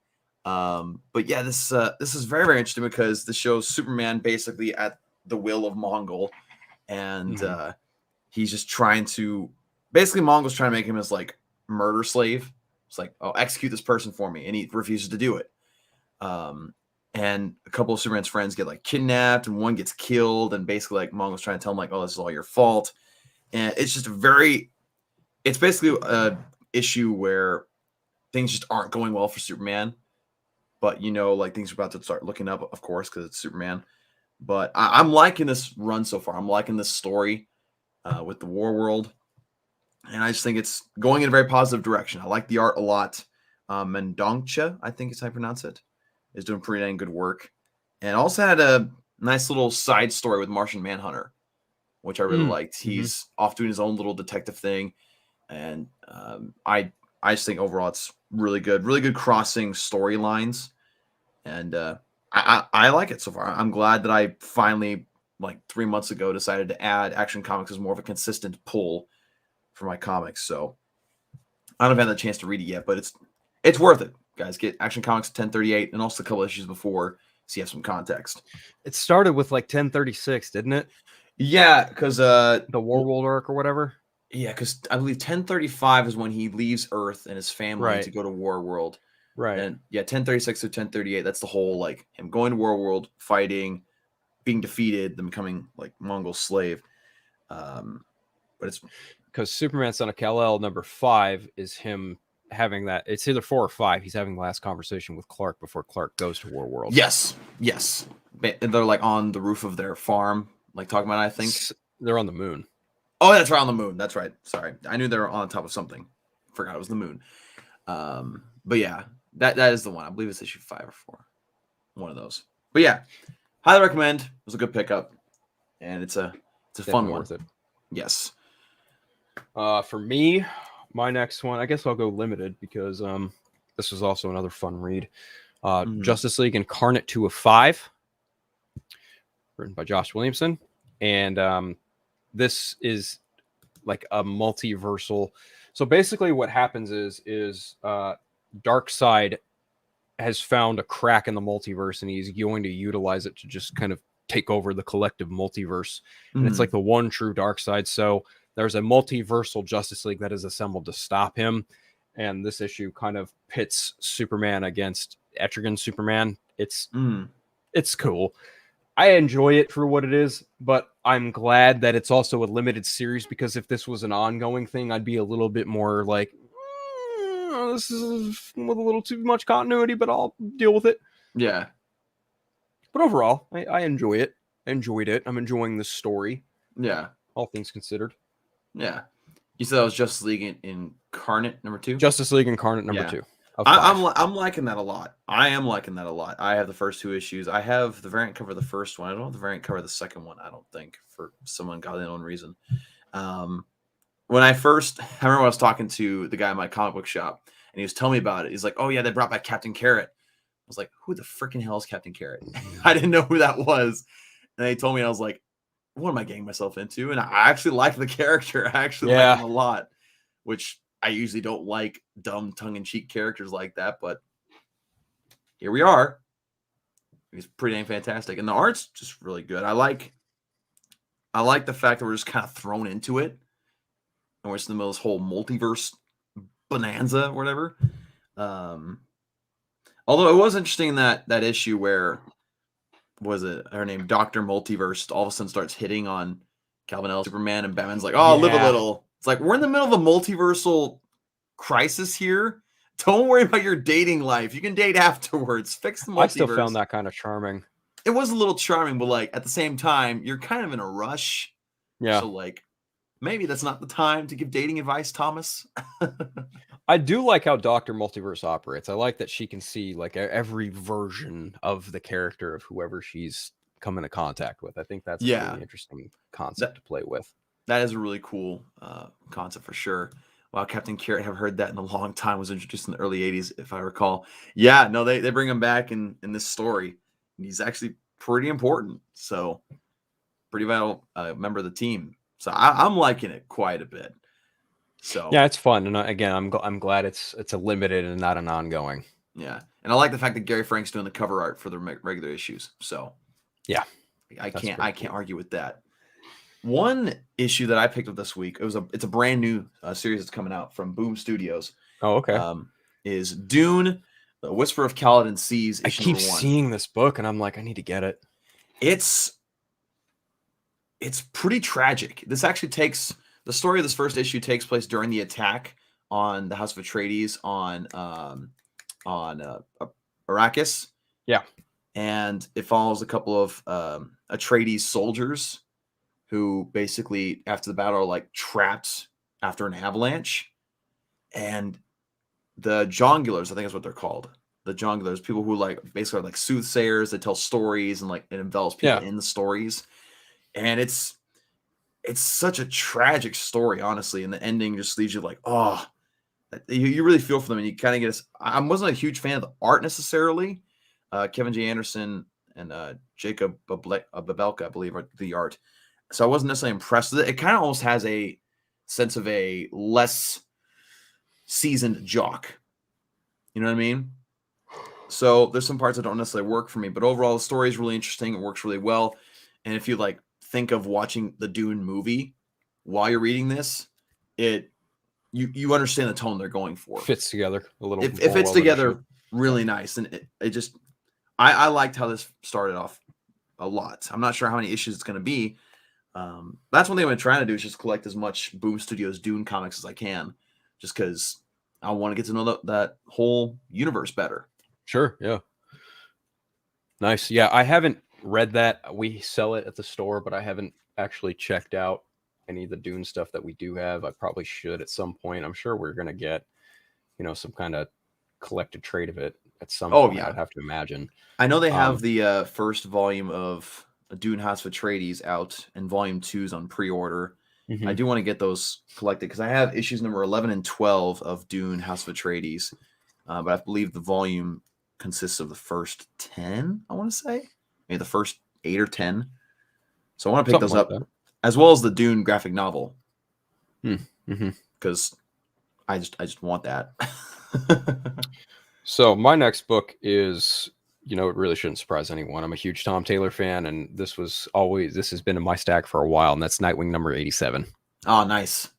But yeah, this is very, very interesting because this shows Superman basically at the will of Mongol, and he's just trying to basically Mongol's trying to make him his like murder slave. It's like, oh, execute this person for me, and he refuses to do it. And a couple of Superman's friends get like kidnapped, and one gets killed, and basically like Mongol's trying to tell him like, oh, this is all your fault. And it's just it's basically a issue where things just aren't going well for Superman. But, like things are about to start looking up, of course, because it's Superman. But I'm liking this run so far. I'm liking this story with the War World. And I just think it's going in a very positive direction. I like the art a lot. Mendonça, I think is how I pronounce it, is doing pretty dang good work. And also had a nice little side story with Martian Manhunter, which I really liked. He's off doing his own little detective thing. And I just think overall it's really good crossing storylines. And I like it so far. I'm glad that I finally, like 3 months ago, decided to add Action Comics as more of a consistent pull for my comics. So I don't have had the chance to read it yet, but it's worth it, guys. Get Action Comics 1038 and also a couple issues before so you have some context. It started with like 1036, didn't it? Yeah, because The Warworld arc or whatever. yeah, because I believe 1035 is when he leaves Earth and his family to go to Warworld. Right. And yeah, 1036 to 1038, that's the whole like him going to Warworld, fighting, being defeated, then becoming like Mongol slave. But it's because Superman Son of Kal-El number 5 is him having that. It's either 4 or 5. He's having the last conversation with Clark before Clark goes to Warworld. Yes. And they're like on the roof of their farm, like talking about. I think they're on the moon. Oh, that's right, on the moon. That's right. Sorry, I knew they were on top of something. Forgot it was the moon. But yeah, that is the one. I believe it's issue 5 or 4, one of those. But yeah, highly recommend. It was a good pickup, and it's a fun one. Worth it. Yes. For me, my next one, I guess I'll go limited because this was also another fun read. Justice League Incarnate 2 of 5, written by Josh Williamson, and this is like a multiversal. So basically, what happens is Darkseid has found a crack in the multiverse, and he's going to utilize it to just kind of take over the collective multiverse. And it's like the one true Darkseid. So there's a multiversal Justice League that is assembled to stop him. And this issue kind of pits Superman against Etrigan Superman. It's cool. I enjoy it for what it is, but I'm glad that it's also a limited series, because if this was an ongoing thing, I'd be a little bit more like, this is with a little too much continuity, but I'll deal with it. Yeah. But overall, I enjoy it. I enjoyed it. I'm enjoying the story. Yeah. All things considered. Yeah. You said that was Justice League Incarnate number 2? Justice League Incarnate number 2. I'm liking that a lot. I am liking that a lot. I have the first 2 issues. I have the variant cover of the first one. I don't have the variant cover of the second one, I don't think, for some ungodly unknown reason. When I remember I was talking to the guy in my comic book shop, and he was telling me about it. He's like, oh yeah, they brought back Captain Carrot. I was like, who the freaking hell is Captain Carrot? I didn't know who that was. And they told me, and I was like, what am I getting myself into? And I actually like the character. I actually like him a lot, which I usually don't like dumb tongue-in-cheek characters like that, but here we are. He's pretty dang fantastic. And the art's just really good. I like the fact that we're just kind of thrown into it. And we're just in the middle of this whole multiverse bonanza or whatever. Although it was interesting that issue where, was it her name, Dr. Multiverse, all of a sudden starts hitting on Calvin L. Superman, and Batman's like, oh, live a little. It's like, we're in the middle of a multiversal crisis here. Don't worry about your dating life. You can date afterwards. Fix the multiverse. I still found that kind of charming. It was a little charming, but like at the same time, you're kind of in a rush. Yeah. So like, maybe that's not the time to give dating advice, Thomas. I do like how Dr. Multiverse operates. I like that she can see like every version of the character of whoever she's come into contact with. I think that's a really interesting concept to play with. That is a really cool concept for sure. Wow, Captain Carrot, have heard that in a long time. Was introduced in the early 80s, if I recall. Yeah, no, they bring him back in this story. And he's actually pretty important. So pretty vital member of the team. So I'm liking it quite a bit. So yeah, it's fun. And again, I'm glad it's a limited and not an ongoing. Yeah. And I like the fact that Gary Frank's doing the cover art for the regular issues. So yeah, I can't argue with that. One issue that I picked up this week, it's a brand new series that's coming out from Boom Studios. Oh, okay. Is Dune, The Whisper of Caledon Seas. I keep seeing this book, and I'm like, I need to get it. It's pretty tragic. This actually the story of this first issue takes place during the attack on the House of Atreides on Arrakis. Yeah. And it follows a couple of Atreides soldiers who basically, after the battle, are like trapped after an avalanche. And the Jongulars, I think is what they're called. The Jongulars, people who like basically are like soothsayers that tell stories, and like it envelops people in the stories. And it's such a tragic story, honestly. And the ending just leaves you like, oh, you really feel for them. And you kind of get I wasn't a huge fan of the art necessarily. Kevin J. Anderson and Jacob Babelka, I believe, are the art. So I wasn't necessarily impressed with it. It kind of almost has a sense of a less seasoned Jock. You know what I mean? So there's some parts that don't necessarily work for me, but overall the story is really interesting. It works really well. And if you like think of watching the Dune movie while you're reading this, you understand the tone they're going for. Fits together a little. It fits together really nice, and it just I liked how this started off a lot. I'm not sure how many issues it's going to be. That's one thing I'm trying to do is just collect as much Boom Studios Dune comics as I can, just because I want to get to know that whole universe better. Sure, yeah. Nice. Yeah, I haven't read that. We sell it at the store, but I haven't actually checked out any of the Dune stuff that we do have. I probably should at some point. I'm sure we're going to get, some kind of collected trade of it at some point. Yeah. I'd have to imagine. I know they have the first volume of Dune House of Atreides out, and volume 2's on pre-order. I do want to get those collected because I have issues number 11 and 12 of Dune House of Atreides, but I believe the volume consists of the first 10, I want to say. Maybe the first 8 or 10. So I want to pick those up, as well as the Dune graphic novel. Because I just want that. So my next book is, it really shouldn't surprise anyone. I'm a huge Tom Taylor fan, and this has been in my stack for a while, and that's Nightwing number 87. Oh, nice.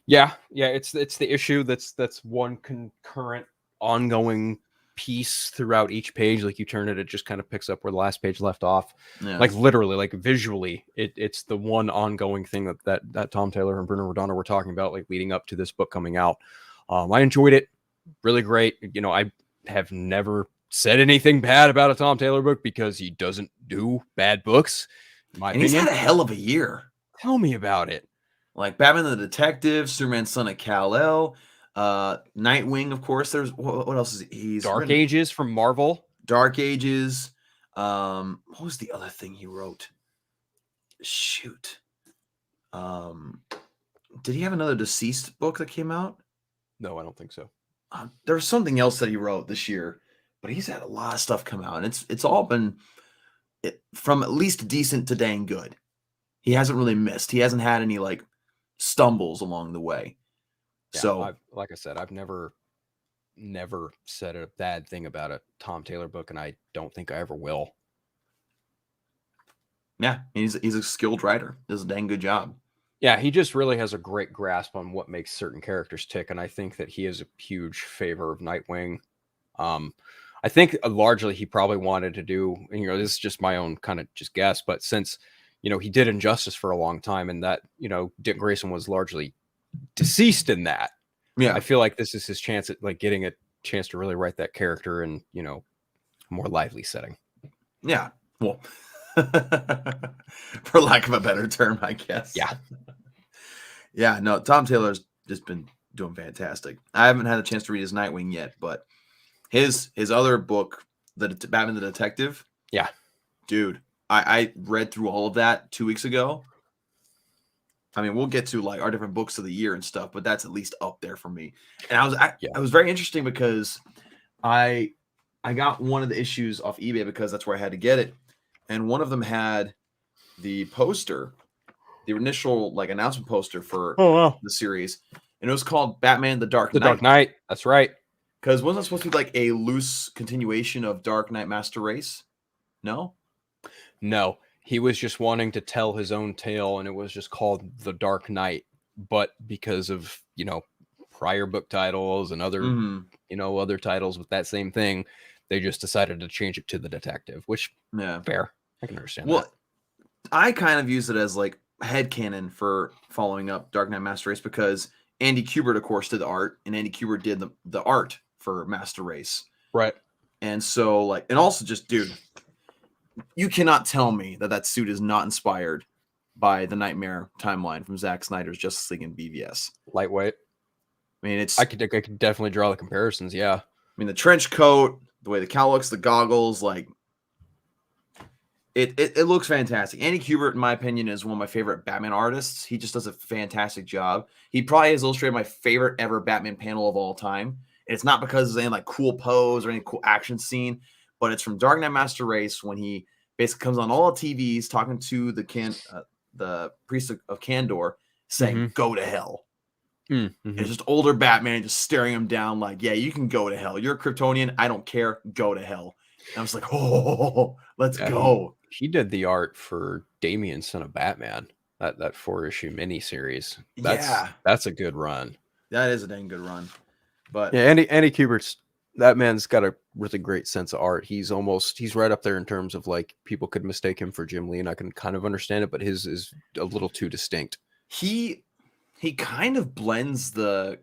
Yeah, it's the issue that's one concurrent ongoing piece throughout each page. Like you turn it just kind of picks up where the last page left off. Yeah. Like literally, like visually, it's the one ongoing thing that Tom Taylor and Bruno Redondo were talking about, like leading up to this book coming out. I enjoyed it, really great. I have never said anything bad about a Tom Taylor book because he doesn't do bad books. In my opinion. He's had a hell of a year. Tell me about it. Like Batman the Detective, Superman Son of Kal-El, Nightwing, of course. There's what else is he's Dark written? Ages from Marvel. Dark Ages. What was the other thing he wrote? Shoot. Did he have another deceased book that came out? No, I don't think so. There was something else that he wrote this year, but he's had a lot of stuff come out, and it's all been from at least decent to dang good. He hasn't really missed. He hasn't had any like stumbles along the way. Yeah, so, like I said, I've never said a bad thing about a Tom Taylor book, and I don't think I ever will. Yeah, he's a skilled writer. Does a dang good job. Yeah, he just really has a great grasp on what makes certain characters tick, and I think that he is a huge favor of Nightwing. I think largely he probably wanted to do, this is just my own kind of just guess, but since, he did Injustice for a long time, and that, Dick Grayson was largely deceased in that. Yeah, I feel like this is his chance at like getting a chance to really write that character in, a more lively setting. Yeah, well, for lack of a better term, I guess. Yeah. Yeah, no, Tom Taylor's just been doing fantastic. I haven't had a chance to read his Nightwing yet, but his other book, the Batman the Detective. Yeah, dude, I read through all of that 2 weeks ago. I mean, we'll get to like our different books of the year and stuff, but that's at least up there for me. And I was very interesting because I got one of the issues off eBay because that's where I had to get it, and one of them had the poster, the initial like announcement poster for the series, and it was called Batman: The Dark Knight. The Dark Knight. That's right. Because wasn't it supposed to be like a loose continuation of Dark Knight Master Race? No. He was just wanting to tell his own tale, and it was just called The Dark Knight. But because of, prior book titles and other, other titles with that same thing, they just decided to change it to The Detective, which, fair. I can understand that. I kind of use it as like headcanon for following up Dark Knight Master Race because Andy Kubert, of course, did the art, and Andy Kubert did the art for Master Race. Right. And so, and also just, dude, you cannot tell me that suit is not inspired by the Nightmare timeline from Zack Snyder's Justice League and BVS. Lightweight. I mean, I could definitely draw the comparisons. Yeah. I mean, the trench coat, the way the cowl looks, the goggles, it looks fantastic. Andy Kubert, in my opinion, is one of my favorite Batman artists. He just does a fantastic job. He probably has illustrated my favorite ever Batman panel of all time. And it's not because of any cool pose or any cool action scene, but it's from Dark Knight Master Race when he basically comes on all the TVs talking to the priest of Kandor saying, "Go to hell." It's just older Batman just staring him down like, yeah, you can go to hell. You're a Kryptonian. I don't care. Go to hell. And I was like, oh, let's go. He did the art for Damian, Son of Batman. That 4-issue miniseries. That's a good run. That is a dang good run. But yeah, Andy Kubert's, that man's got a really great sense of art. He's right up there in terms of like people could mistake him for Jim Lee, and I can kind of understand it, but his is a little too distinct. He kind of blends the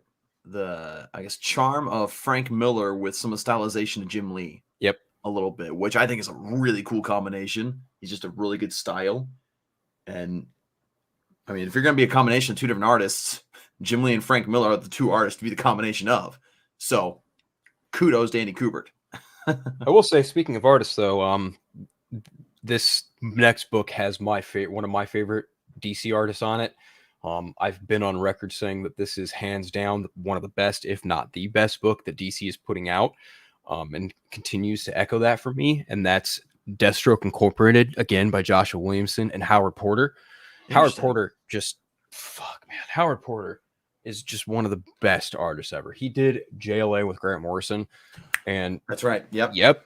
I guess charm of Frank Miller with some of the stylization of Jim Lee. Yep. A little bit, which I think is a really cool combination. He's just a really good style. And I mean, if you're going to be a combination of two different artists, Jim Lee and Frank Miller are the two artists to be the combination of. So kudos to Andy Kubert. I will say, speaking of artists, though, this next book has one of my favorite DC artists on it. I've been on record saying that this is hands down one of the best, if not the best book that DC is putting out, and continues to echo that for me. And that's Deathstroke Incorporated, again by Joshua Williamson and Howard Porter. Howard Porter Howard Porter is just one of the best artists ever. He did JLA with Grant Morrison, and that's right. Yep.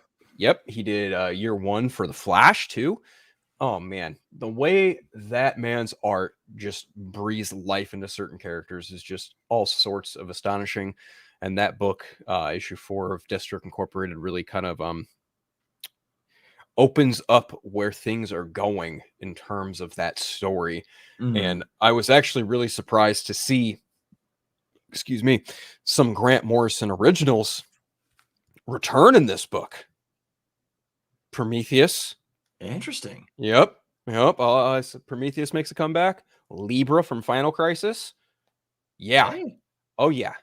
He did Year One for The Flash too. Oh man, the way that man's art just breathes life into certain characters is just all sorts of astonishing. And that book, issue 4 of Deathstroke Incorporated, really kind of opens up where things are going in terms of that story. And I was actually really surprised to see, some Grant Morrison originals return in this book. Prometheus. Interesting. Yep. Prometheus makes a comeback. Libra from Final Crisis. Yeah. Hey. Oh yeah.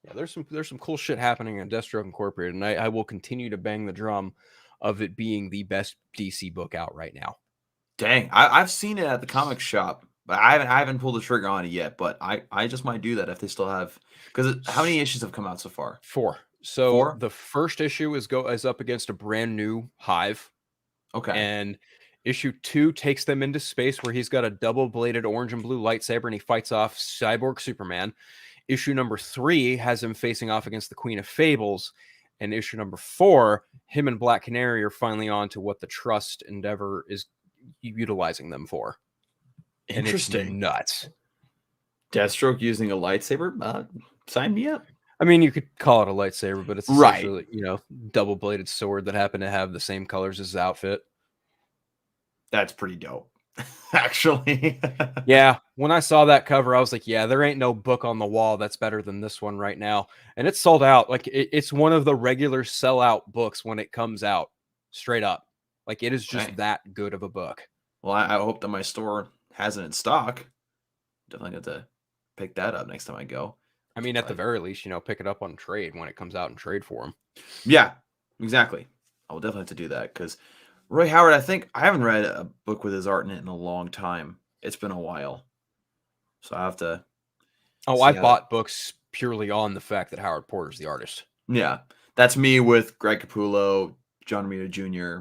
Yeah. There's some cool shit happening in Deathstroke Incorporated, and I will continue to bang the drum of it being the best DC book out right now. Dang, I've seen it at the comic shop, but I haven't pulled the trigger on it yet. But I just might do that if they still have, because how many issues have come out so far? 4. So 4? The first issue is up against a brand new Hive. Okay. And issue 2 takes them into space where he's got a double-bladed orange and blue lightsaber and he fights off Cyborg Superman. Issue number 3 has him facing off against the Queen of Fables. And issue number 4, him and Black Canary are finally on to what the Trust Endeavor is utilizing them for. Interesting. And it's nuts. Deathstroke using a lightsaber? Sign me up. I mean, you could call it a lightsaber, but it's right. essentially, double-bladed sword that happened to have the same colors as his outfit. That's pretty dope, actually. Yeah, when I saw that cover, I was like, yeah, there ain't no book on the wall that's better than this one right now. And it's sold out. Like, it's one of the regular sellout books when it comes out, straight up. Like, it is just that good of a book. Well, I hope that my store has it in stock. Definitely have to pick that up next time I go. I mean, at the very least, pick it up on trade when it comes out and trade for them. Yeah, exactly. I will definitely have to do that because Roy Howard, I think I haven't read a book with his art in it in a long time. It's been a while. So I have to. Oh, I bought books purely on the fact that Howard Porter's the artist. Yeah. That's me with Greg Capullo, John Romita Jr.,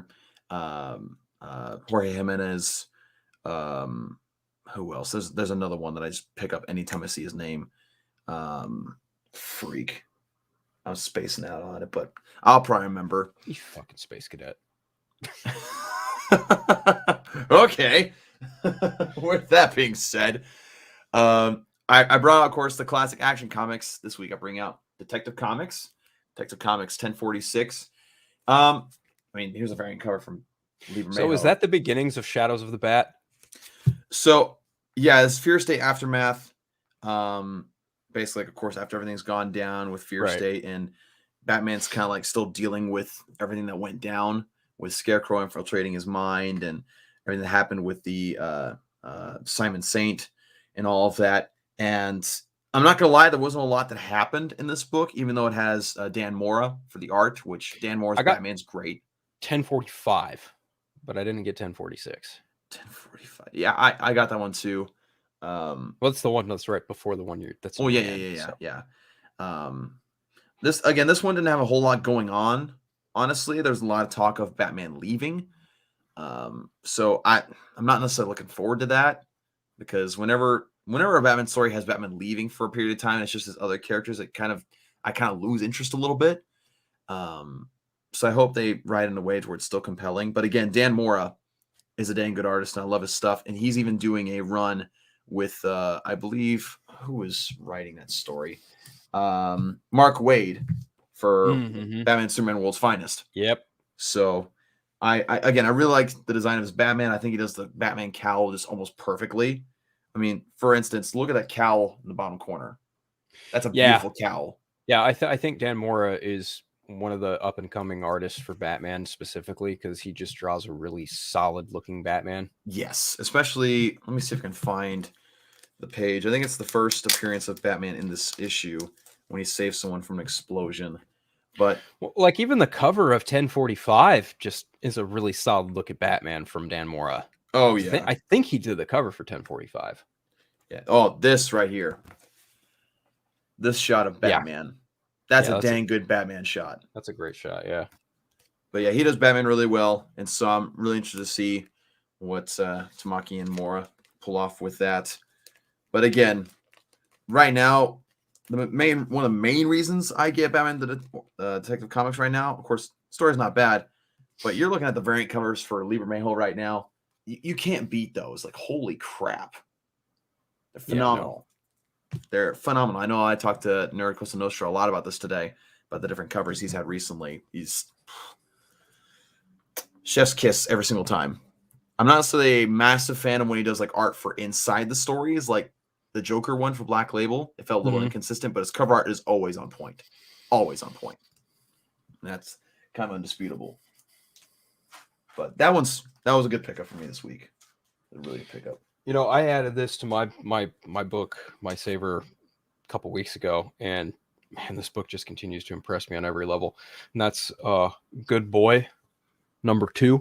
Jorge Jimenez. Who else? There's another one that I just pick up anytime I see his name. Freak. I'm spacing out on it, but I'll probably remember. You fucking space cadet. Okay. With that being said, I brought out, of course, the classic Action Comics this week. I bring out Detective Comics 1046. I mean, here's a variant cover from Lieber So is that the beginnings of Shadows of the Bat? So yeah, it's Fear State Aftermath. Basically, of course, after everything's gone down with Fear State, and Batman's kind of like still dealing with everything that went down with Scarecrow infiltrating his mind and everything that happened with the Simon Saint and all of that. And I'm not going to lie, there wasn't a lot that happened in this book, even though it has Dan Mora for the art, which Dan Mora's Batman's great. 1045, but I didn't get 1046. 1045. Yeah, I got that one too. Well, it's the one that's right before the one that's. Oh yeah. This one didn't have a whole lot going on. Honestly, there's a lot of talk of Batman leaving. So I'm not necessarily looking forward to that because whenever whenever a Batman story has Batman leaving for a period of time, it's just his other characters. I kind of lose interest a little bit. So I hope they write in a way to where it's still compelling. But again, Dan Mora is a dang good artist, and I love his stuff. And he's even doing a run with, I believe, who was writing that story? Mark Waid for Batman Superman World's Finest. Yep. So I really like the design of his Batman. I think he does the Batman cowl just almost perfectly. I mean, for instance, look at that cowl in the bottom corner. That's a beautiful cowl. Yeah, I think Dan Mora is one of the up-and-coming artists for Batman specifically because he just draws a really solid-looking Batman. Yes, especially, let me see if I can find the page. I think it's the first appearance of Batman in this issue when he saves someone from an explosion. But like even the cover of 1045 just is a really solid look at Batman from Dan Mora. Oh, yeah. I think he did the cover for 1045. Yeah. Oh, this right here. This shot of Batman. Yeah. That's a dang good Batman shot. That's a great shot, yeah. But yeah, he does Batman really well, and so I'm really interested to see what Tamaki and Mora pull off with that. But again, right now, one of the main reasons I get Batman the Detective Comics right now, of course, story's not bad, but you're looking at the variant covers for Lieber Mayhew right now. You can't beat those. Like, holy crap. They're phenomenal. Yeah, no. They're phenomenal. I know I talked to Nerd Costa Nostra a lot about this today, about the different covers he's had recently. He's chef's kiss every single time. I'm not necessarily a massive fan of when he does like art for inside the stories, like the Joker one for Black Label. It felt a little inconsistent, but his cover art is always on point. Always on point. And that's kind of undisputable. But that was a good pickup for me this week. A really good pickup. You know, I added this to my book, My Saver, a couple weeks ago, and man, this book just continues to impress me on every level. And that's Good Boy, number 2.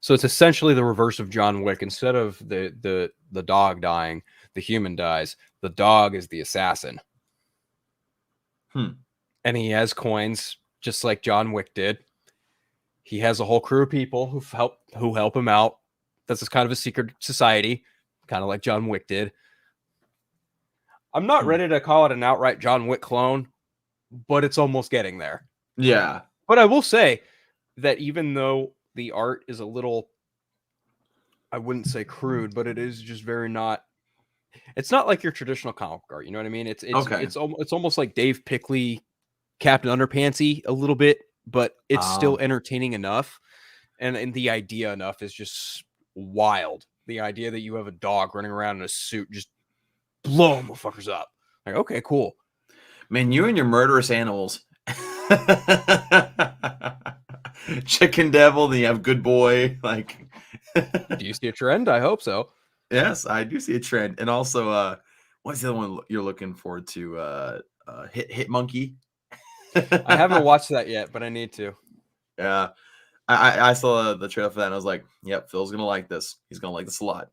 So it's essentially the reverse of John Wick. Instead of the dog dying, the human dies. The dog is the assassin. And he has coins, just like John Wick did. He has a whole crew of people who help him out. That's kind of a secret society, kind of like John Wick did. I'm not ready to call it an outright John Wick clone, but it's almost getting there. Yeah. But I will say that even though the art is a little, I wouldn't say crude, but it is just very not. It's not like your traditional comic art. You know what I mean? It's almost like Dave Pickley, Captain Underpantsy a little bit, but it's still entertaining enough, and the idea enough is just wild. The idea that you have a dog running around in a suit just blow motherfuckers up. Like, okay, cool. Man, you and your murderous animals. Chicken Devil, then you have Good Boy. Like, do you see a trend? I hope so. Yes, I do see a trend. And also, what's the other one you're looking forward to? Hit Monkey. I haven't watched that yet, but I need to. Yeah. I saw the trailer for that and I was like, yep, Phil's going to like this. He's going to like this a lot.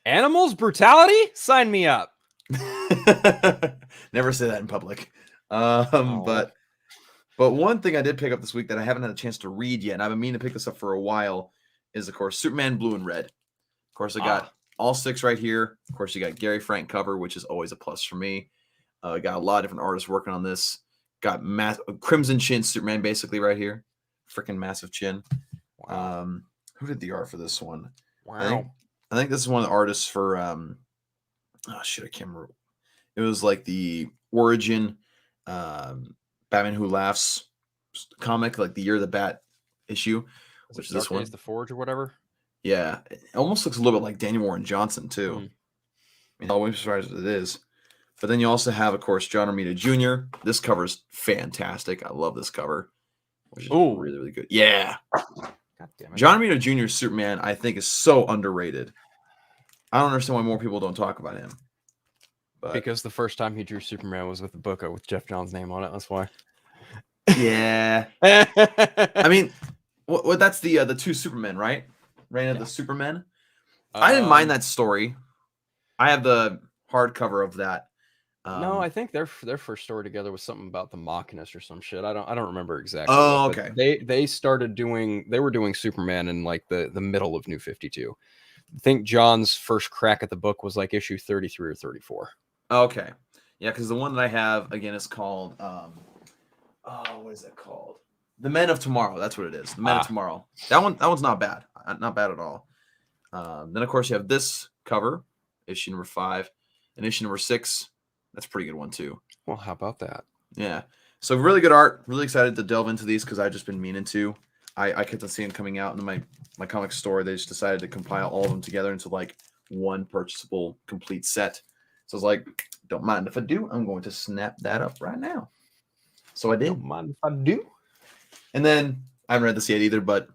Animals brutality? Sign me up. Never say that in public. But one thing I did pick up this week that I haven't had a chance to read yet, and I've been meaning to pick this up for a while, is, of course, Superman Blue and Red. Of course, I got all 6 right here. Of course, you got Gary Frank cover, which is always a plus for me. Got a lot of different artists working on this. Got Crimson Chin Superman basically right here. Freaking massive chin. Wow. Who did the art for this one? Wow. I think this is one of the artists for I can't remember. It was like the origin Batman Who Laughs comic, like the Year of the Bat issue, which is this one. Days the Forge or whatever. Yeah. It almost looks a little bit like Daniel Warren Johnson too. I mean, I'll be surprised if it is. But then you also have, of course, John Romita Jr. This cover is fantastic. I love this cover. Which is really, really good. Yeah. God damn it. John Romita Jr.'s Superman, I think, is so underrated. I don't understand why more people don't talk about him. But because the first time he drew Superman was with a book with Jeff Johns' name on it. That's why. Yeah. I mean, that's the 2 Supermen, right? Reign of the Supermen. I didn't mind that story. I have the hardcover of that. No, I think their first story together was something about the Machinist or some shit. I don't remember exactly. Oh, okay. They were doing Superman in like the middle of New 52. think John's first crack at the book was like issue 33 or 34. Okay. Yeah, because the one that I have, again, is called, what is it called? The Men of Tomorrow. That's what it is. The Men of Tomorrow. That one's not bad. Not bad at all. Then, of course, you have this cover, issue number 5, and issue number 6. That's a pretty good one, too. Well, how about that? Yeah. So really good art. Really excited to delve into these because I've just been meaning to. I kept on seeing coming out in my comic store. They just decided to compile all of them together into like one purchasable complete set. So I was like, don't mind if I do. I'm going to snap that up right now. So I did. Don't mind if I do. And then I haven't read this yet either, but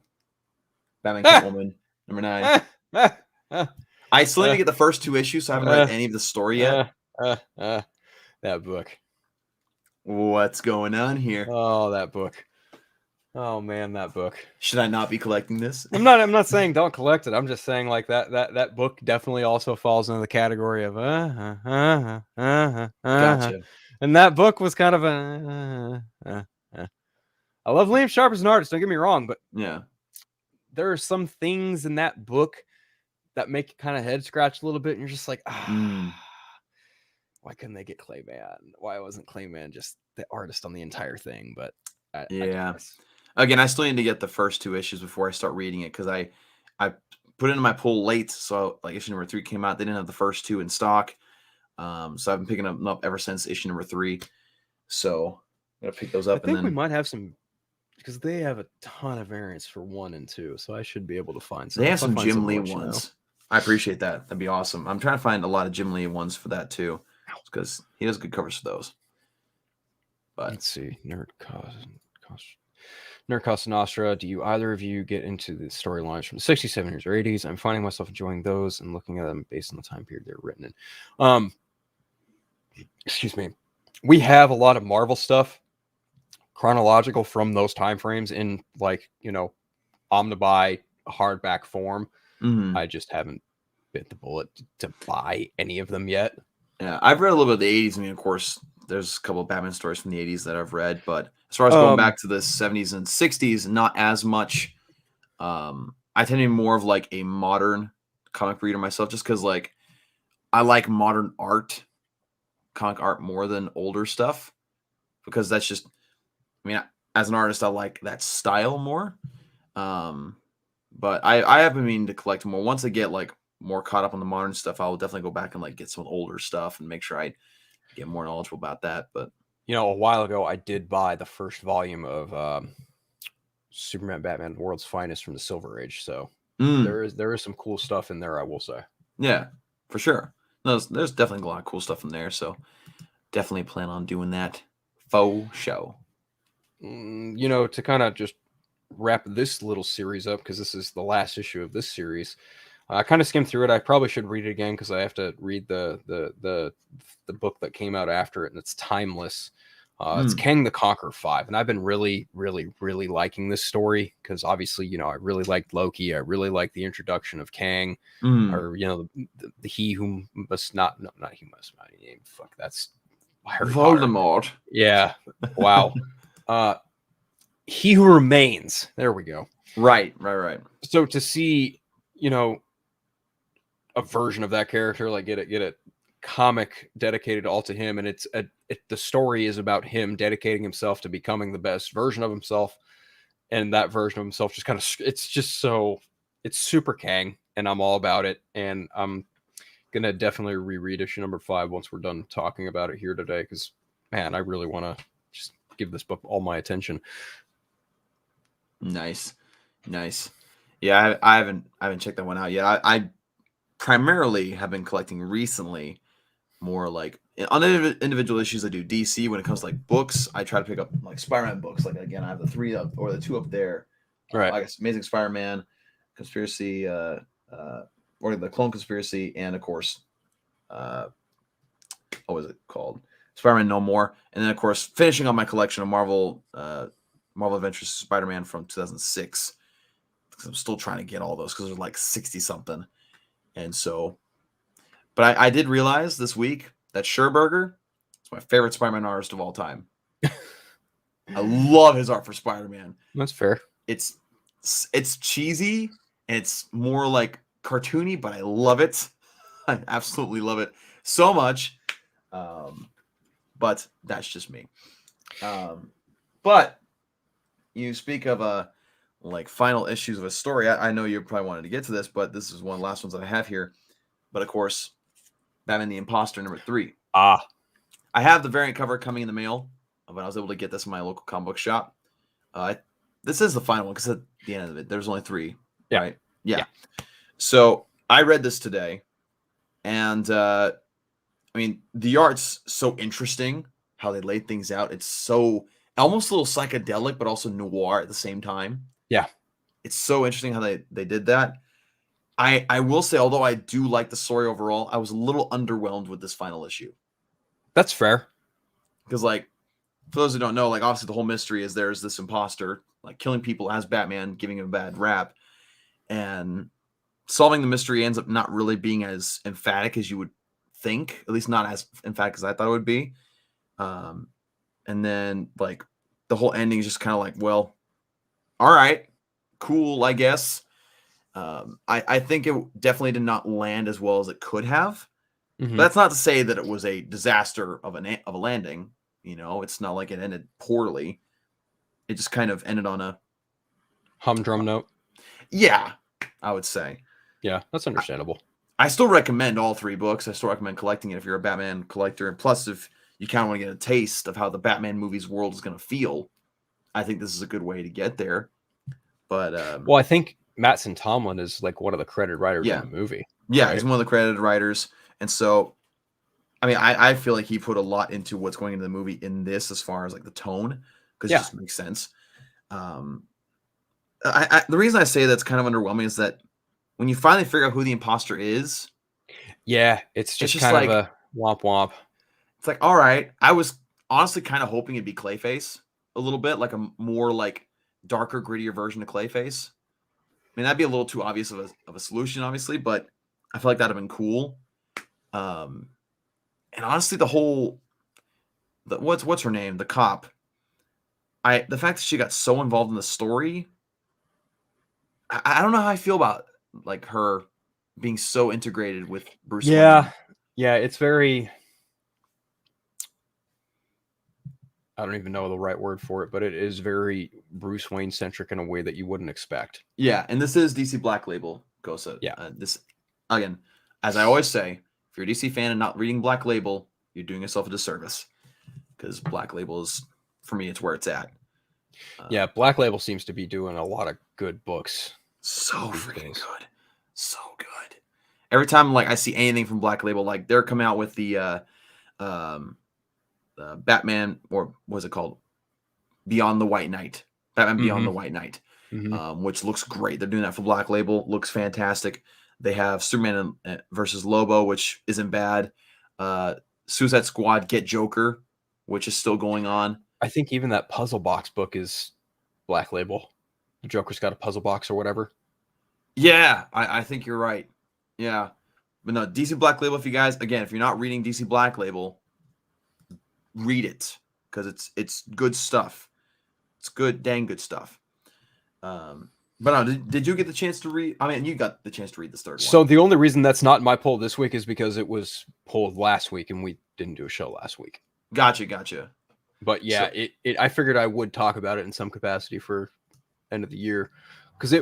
Batman Catwoman number 9. I still need to get the first 2 issues, so I haven't read any of the story yet. That book. What's going on here? Oh, that book. Oh man, that book. Should I not be collecting this? I'm not saying don't collect it. I'm just saying like that book definitely also falls into the category of Gotcha. And that book was kind of a I love Liam Sharp as an artist, don't get me wrong, but yeah, there are some things in that book that make you kind of head scratch a little bit, and you're just like, why couldn't they get Clayman? Why wasn't Clayman just the artist on the entire thing? But again, I still need to get the first 2 issues before I start reading it because I put it in my pull late. So like issue number 3 came out, they didn't have the first 2 in stock. So I've been picking them up ever since issue number 3. So I'm gonna pick those up. I think we might have some because they have a ton of variants for 1 and 2. So I should be able to find some. They have some Jim Lee ones. I appreciate that. That'd be awesome. I'm trying to find a lot of Jim Lee ones for that too, because he does good covers for those. But let's see, Nerd Costa Nostra. Do you either of you get into the storylines from the 60s, 70s, or 80s? I'm finding myself enjoying those and looking at them based on the time period they're written in. Excuse me. We have a lot of Marvel stuff chronological from those time frames in like, omnibuy hardback form. I just haven't bit the bullet to buy any of them yet. Yeah, I've read a little bit of the 80s. I mean, of course, there's a couple of Batman stories from the 80s that I've read, but as far as going back to the 70s and 60s, not as much. I tend to be more of like a modern comic reader myself, just because like I like modern art, comic art more than older stuff, because that's just, I mean, as an artist, I like that style more. But I have been meaning to collect more. Once I get like more caught up on the modern stuff, I will definitely go back and like get some older stuff and make sure I get more knowledgeable about that. But a while ago, I did buy the first volume of Superman, Batman, World's Finest from the Silver Age. So there is some cool stuff in there, I will say. Yeah, for sure. There's definitely a lot of cool stuff in there. So definitely plan on doing that. Faux show. To kind of just wrap this little series up, because this is the last issue of this series. I kind of skimmed through it. I probably should read it again because I have to read the book that came out after it, and it's timeless. It's Kang the Conqueror 5, and I've been really, really, really liking this story because obviously, I really liked Loki. I really liked the introduction of Kang, or the he who must not he must not name. Fuck, that's Harry Voldemort. Potter. Yeah, wow. He Who Remains. There we go. Right. So to see, a version of that character, like get a comic dedicated all to him, and the story is about him dedicating himself to becoming the best version of himself, and that version of himself just kind of it's super Kang, and I'm all about it, and I'm gonna definitely reread issue number 5 once we're done talking about it here today, because man, I really want to just give this book all my attention. Nice. Yeah, I haven't checked that one out yet. I primarily have been collecting recently more like on individual issues. I do DC when it comes to like books. I try to pick up like Spider-Man books. Like again, I have the 3 up or the 2 up there. Right. I guess Amazing Spider-Man, Conspiracy, or the Clone Conspiracy, and of course, what was it called? Spider-Man No More. And then of course, finishing up my collection of Marvel Adventures Spider-Man from 2006. Because I'm still trying to get all those because there's like 60 something. And so, but I did realize this week that Scherberger is my favorite Spider-Man artist of all time. I love his art for Spider-Man. That's fair. It's cheesy, and it's more like cartoony, but I love it. I absolutely love it so much. But that's just me. But you speak of like final issues of a story. I know you probably wanted to get to this, but this is one of the last ones that I have here. But of course, Batman the Imposter #3. I have the variant cover coming in the mail, but I was able to get this in my local comic book shop. This is the final one because at the end of it, there's only 3. Yeah. Right? Yeah. So I read this today, and I mean, the art's so interesting how they laid things out. It's so almost a little psychedelic, but also noir at the same time. Yeah. It's so interesting how they did that. I will say, although I do like the story overall, I was a little underwhelmed with this final issue. That's fair. Because, like, for those who don't know, like, obviously the whole mystery is there's this imposter, like, killing people as Batman, giving him a bad rap. And solving the mystery ends up not really being as emphatic as you would think, at least not as emphatic as I thought it would be. And then, like, the whole ending is just kind of like, well, all right, cool, I guess. I think it definitely did not land as well as it could have. Mm-hmm. But that's not to say that it was a disaster of a landing. You know, it's not like it ended poorly. It just kind of ended on a humdrum note. Yeah, I would say. Yeah, that's understandable. I still recommend all 3 books. I still recommend collecting it if you're a Batman collector. And plus, if you kind of want to get a taste of how the Batman movies world is going to feel, I think this is a good way to get there. But well, I think Mattson Tomlin is like one of the credited writers in the movie. Yeah, right? He's one of the credited writers. And so, I mean, I feel like he put a lot into what's going into the movie in this as far as like the tone, because it just makes sense. The reason I say that's kind of underwhelming is that when you finally figure out who the imposter is, it's just kind like, of a womp womp. It's like, all right. I was honestly kind of hoping it'd be Clayface a little bit, like a more like darker, grittier version of Clayface. I mean, that'd be a little too obvious of a solution, obviously, but I feel like that'd have been cool. And honestly, what's her name? The cop. The fact that she got so involved in the story, I don't know how I feel about like her being so integrated with Bruce Wayne. Yeah, it's very, I don't even know the right word for it, but it is very Bruce Wayne centric in a way that you wouldn't expect. Yeah, and this is DC Black Label, Gosa. Yeah. This, again, as I always say, if you're a DC fan and not reading Black Label, you're doing yourself a disservice. Because Black Label is, for me, it's where it's at. Yeah, Black Label seems to be doing a lot of good books. So freaking good. So good. Every time like I see anything from Black Label, like they're coming out with the Batman, or what's it called? Beyond the White Knight. Batman Beyond the White Knight. Which looks great. They're doing that for Black Label. Looks fantastic. They have Superman versus Lobo, which isn't bad. Suicide Squad Get Joker, which is still going on. I think even that puzzle box book is Black Label. The Joker's got a puzzle box or whatever. Yeah, I think you're right. Yeah. But no, DC Black Label, if you're not reading DC Black Label, read it. Because it's good stuff. It's good, dang good stuff. But no, did you get the chance to read? I mean, you got the chance to read this third one. So the only reason that's not in my poll this week is because it was pulled last week and we didn't do a show last week. Gotcha. But yeah, so, I figured I would talk about it in some capacity for end of the year. Because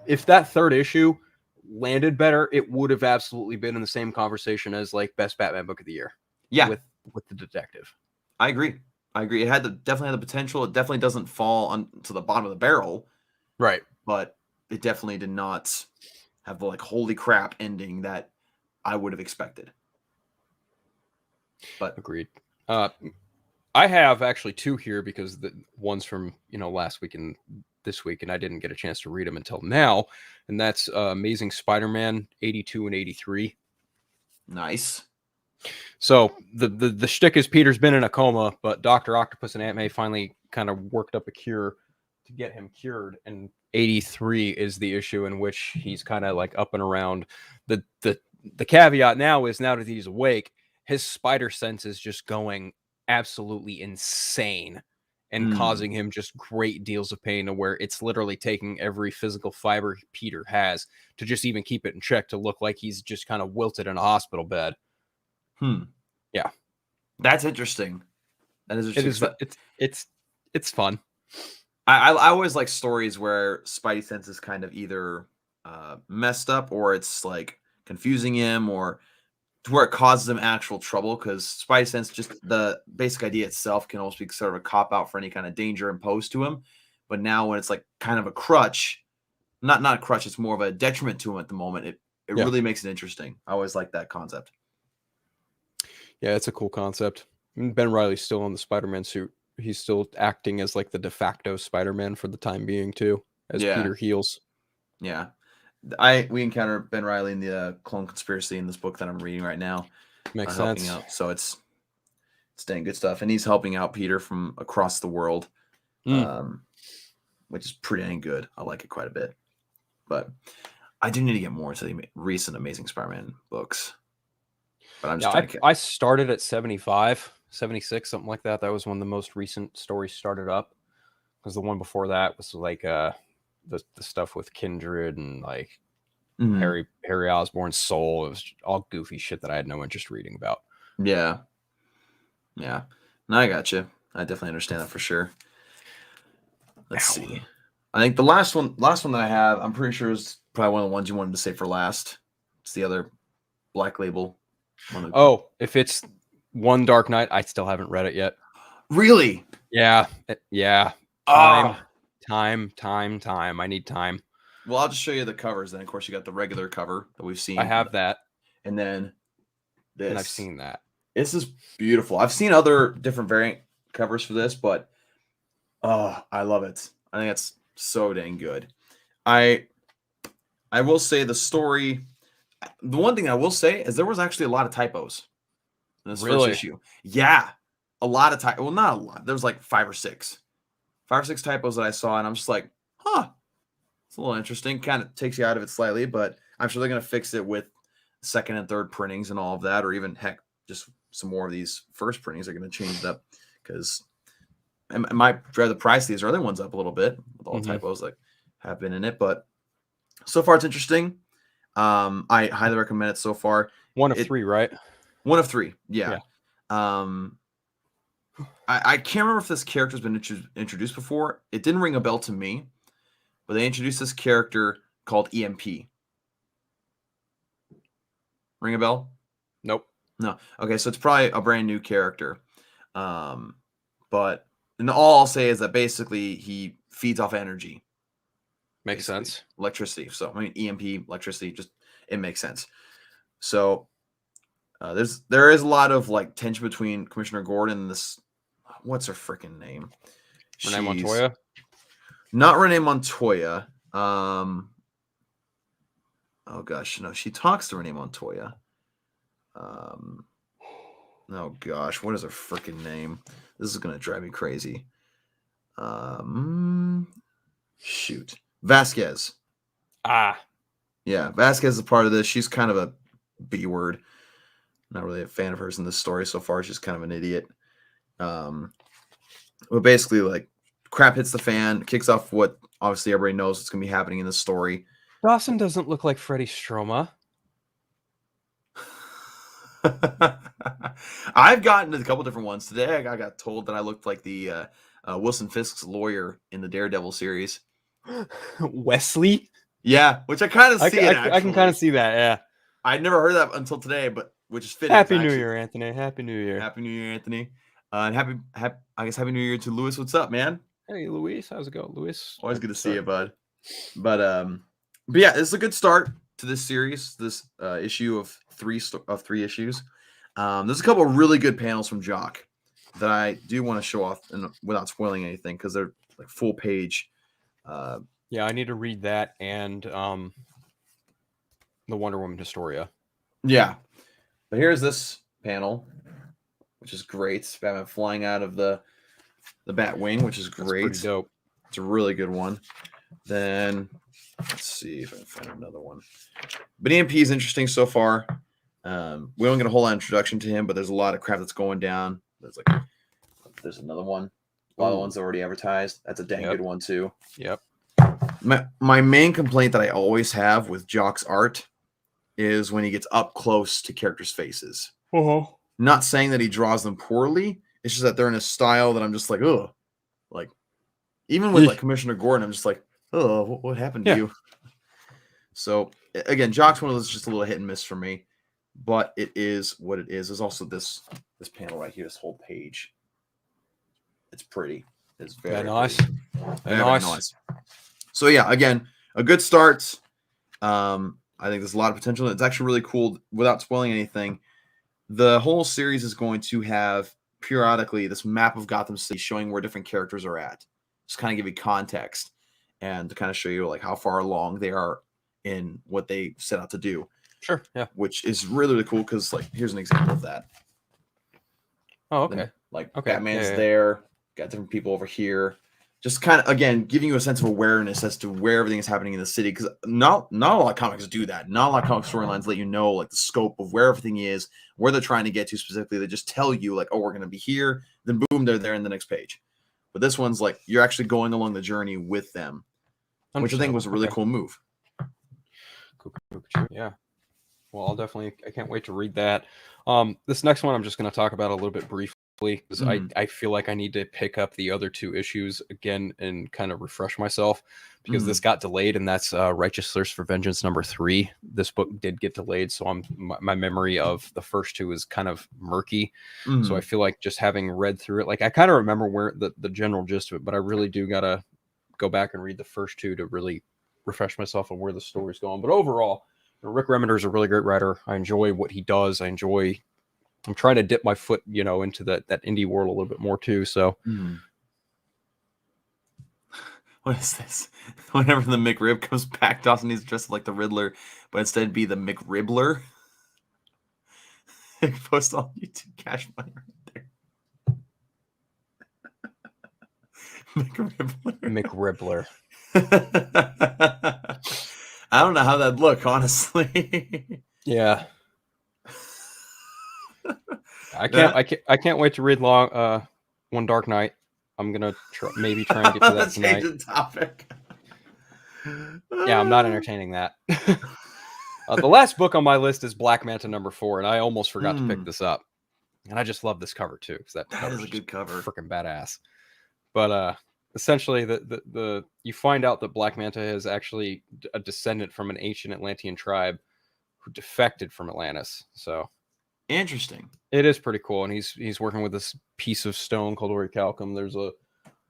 if that third issue landed better, it would have absolutely been in the same conversation as like best Batman book of the year. Yeah. With the detective. I agree. It definitely had the potential. It definitely doesn't fall to the bottom of the barrel. Right. But it definitely did not have the like holy crap ending that I would have expected. But agreed. I have actually 2 here because the one's from last week and this week, and I didn't get a chance to read them until now. And that's Amazing Spider-Man 82 and 83. Nice. So the shtick is Peter's been in a coma, but Dr. Octopus and Aunt May finally kind of worked up a cure to get him cured. And 83 is the issue in which he's kind of like up and around. The caveat now that he's awake, his spider sense is just going absolutely insane. and causing him just great deals of pain to where it's literally taking every physical fiber Peter has to just even keep it in check to look like he's just kind of wilted in a hospital bed. Yeah. That's interesting. That is interesting. It's fun. I always like stories where Spidey sense is kind of either messed up or it's like confusing him or to where it causes him actual trouble, because Spidey sense, just the basic idea itself, can almost be sort of a cop out for any kind of danger imposed to him. But now when it's like kind of a crutch, not a crutch, it's more of a detriment to him at the moment. It really makes it interesting. I always like that concept. Yeah, it's a cool concept. Ben Reilly's still in the Spider-Man suit. He's still acting as like the de facto Spider-Man for the time being too, as Peter heals. Yeah. We encounter Ben Reilly in the Clone Conspiracy in this book that I'm reading right now. Makes sense. Out. So it's dang good stuff. And he's helping out Peter from across the world, which is pretty dang good. I like it quite a bit. But I do need to get more into the recent Amazing Spider-Man books. But I'm just I started at 75, 76, something like that. That was when the most recent stories started up. Because the one before that was like the stuff with Kindred and like Harry Osborn's soul. It was all goofy shit that I had no interest reading about. Yeah. No, I got you. I definitely understand that for sure. Let's see. I think the last one that I have, I'm pretty sure is probably one of the ones you wanted to say for last. It's the other Black Label. If it's One Dark Knight, I still haven't read it yet. Really? Yeah. Time. I need time. Well, I'll just show you the covers. Then, of course, you got the regular cover that we've seen. I have that. And then this. And I've seen that. This is beautiful. I've seen other different variant covers for this, but I love it. I think it's so dang good. I will say the story. The one thing I will say is there was actually a lot of typos in this first issue. Yeah, a lot of typos. Well, not a lot. There was like 5 or 6 typos that I saw, and I'm just like, it's a little interesting. Kind of takes you out of it slightly, but I'm sure they're going to fix it with second and third printings and all of that, or even heck, just some more of these first printings are going to change it up, because I might drive the price of these early ones up a little bit with all the typos that have been in it. But so far, it's interesting. I highly recommend it so far. 1 of 3, right? 1 of 3, yeah. I can't remember if this character's been introduced before. It didn't ring a bell to me, but they introduced this character called EMP. Ring a bell? Nope. No. Okay, so it's probably a brand new character. But and all I'll say is that basically he feeds off energy. Makes sense. Electricity. So I mean EMP, electricity, just it makes sense. So there is a lot of like tension between Commissioner Gordon and this. What's her freaking name? Renee Montoya? Not Renee Montoya. Oh gosh, no, she talks to Renee Montoya. Oh gosh, what is her freaking name? This is gonna drive me crazy. Shoot. Vasquez. Yeah, Vasquez is a part of this. She's kind of a B word. Not really a fan of hers in this story so far. She's kind of an idiot. But basically, like, crap hits the fan, kicks off what obviously everybody knows what's going to be happening in this story. Dawson doesn't look like Freddie Stroma. I've gotten a couple different ones today. I got told that I looked like the Wilson Fisk's lawyer in the Daredevil series. Wesley? Yeah, which I kind of see. I can kind of see that, yeah. I'd never heard that until today, but which is fitting. Happy New Year, Anthony. Happy New Year. Happy New Year, Anthony. And happy Happy New Year to Lewis. What's up, man? Hey, Luis. How's it going, Luis? Always good to see you, bud. But yeah, this is a good start to this series. This issue of three issues. There's a couple of really good panels from Jock that I do want to show off, and without spoiling anything, because they're like full page. Yeah, I need to read that and the Wonder Woman Historia. Yeah, but here's this panel, which is great. Batman flying out of the Batwing, which is great. That's pretty dope. It's a really good one. Then let's see if I can find another one. But EMP is interesting so far. We don't get a whole lot of introduction to him, but there's a lot of crap that's going down. There's another one. A lot of Ooh. ones already advertised. That's a dang good one too. Yep. My main complaint that I always have with Jock's art is when he gets up close to characters' faces. Not saying that he draws them poorly. It's just that they're in a style that I'm just like, oh, like even with like Commissioner Gordon, I'm just like, oh, what happened to you? So again, Jock's one of those just a little hit and miss for me, but it is what it is. There's also this panel right here, this whole page. It's pretty. It's very nice. Very nice. So yeah, again, a good start. I think there's a lot of potential. It's actually really cool. Without spoiling anything, the whole series is going to have periodically this map of Gotham City showing where different characters are at. Just kind of give you context and to kind of show you like how far along they are in what they set out to do. Sure. Yeah. Which is really, really cool because like here's an example of that. Oh, okay. Batman's there, got different people over here. Just kind of again giving you a sense of awareness as to where everything is happening in the city. Because not a lot of comics do that. Not a lot of comic storylines let you know like the scope of where everything is, where they're trying to get to specifically. They just tell you like, oh, we're gonna be here, then boom, they're there in the next page. But this one's like you're actually going along the journey with them, which I think was a really cool move. Yeah. Well, I can't wait to read that. This next one I'm just going to talk about a little bit briefly because I feel like I need to pick up the other two issues again and kind of refresh myself because this got delayed, and that's Righteous Thirst for Vengeance #3. This book did get delayed, so my memory of the first two is kind of murky. So I feel like just having read through it, like I kind of remember where the general gist of it, but I really do got to go back and read the first two to really refresh myself on where the story's going. But overall, Rick Remender is a really great writer. I enjoy what he does. I'm trying to dip my foot, into that indie world a little bit more too. So, what is this? Whenever the McRib comes back, Dawson needs to dress like the Riddler, but instead be the McRibbler. Post on YouTube, cash money right there. McRibbler. I don't know how that'd look, honestly. Yeah. I can't wait to read One Dark Night. I'm gonna maybe try and get to that tonight. Change the topic. Yeah, I'm not entertaining that. The last book on my list is Black Manta #4, and I almost forgot to pick this up. And I just love this cover too because that is a good cover, freaking badass. But essentially, the you find out that Black Manta is actually a descendant from an ancient Atlantean tribe who defected from Atlantis. So interesting. It is pretty cool, and he's working with this piece of stone called orichalcum. There's a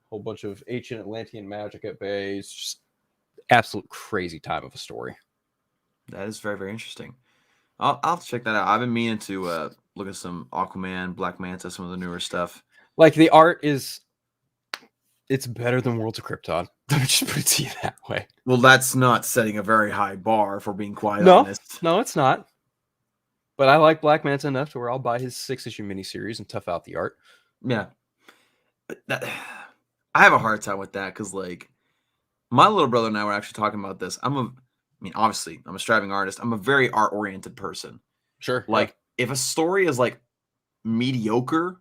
whole bunch of ancient Atlantean magic at bay. It's just absolute crazy time of a story. That is very, very interesting. I'll have to check that out. I've been meaning to look at some Aquaman, Black Manta, some of the newer stuff. Like the art it's better than Worlds of Krypton. Let me just put it to you that way. Well, that's not setting a very high bar, if we're being quite honest. No, it's not. But I like Black Manta enough to where I'll buy his 6-issue miniseries and tough out the art. Yeah. I have a hard time with that because, like, my little brother and I were actually talking about this. Obviously, I'm a striving artist. I'm a very art-oriented person. Sure. Like, if a story is, like, mediocre,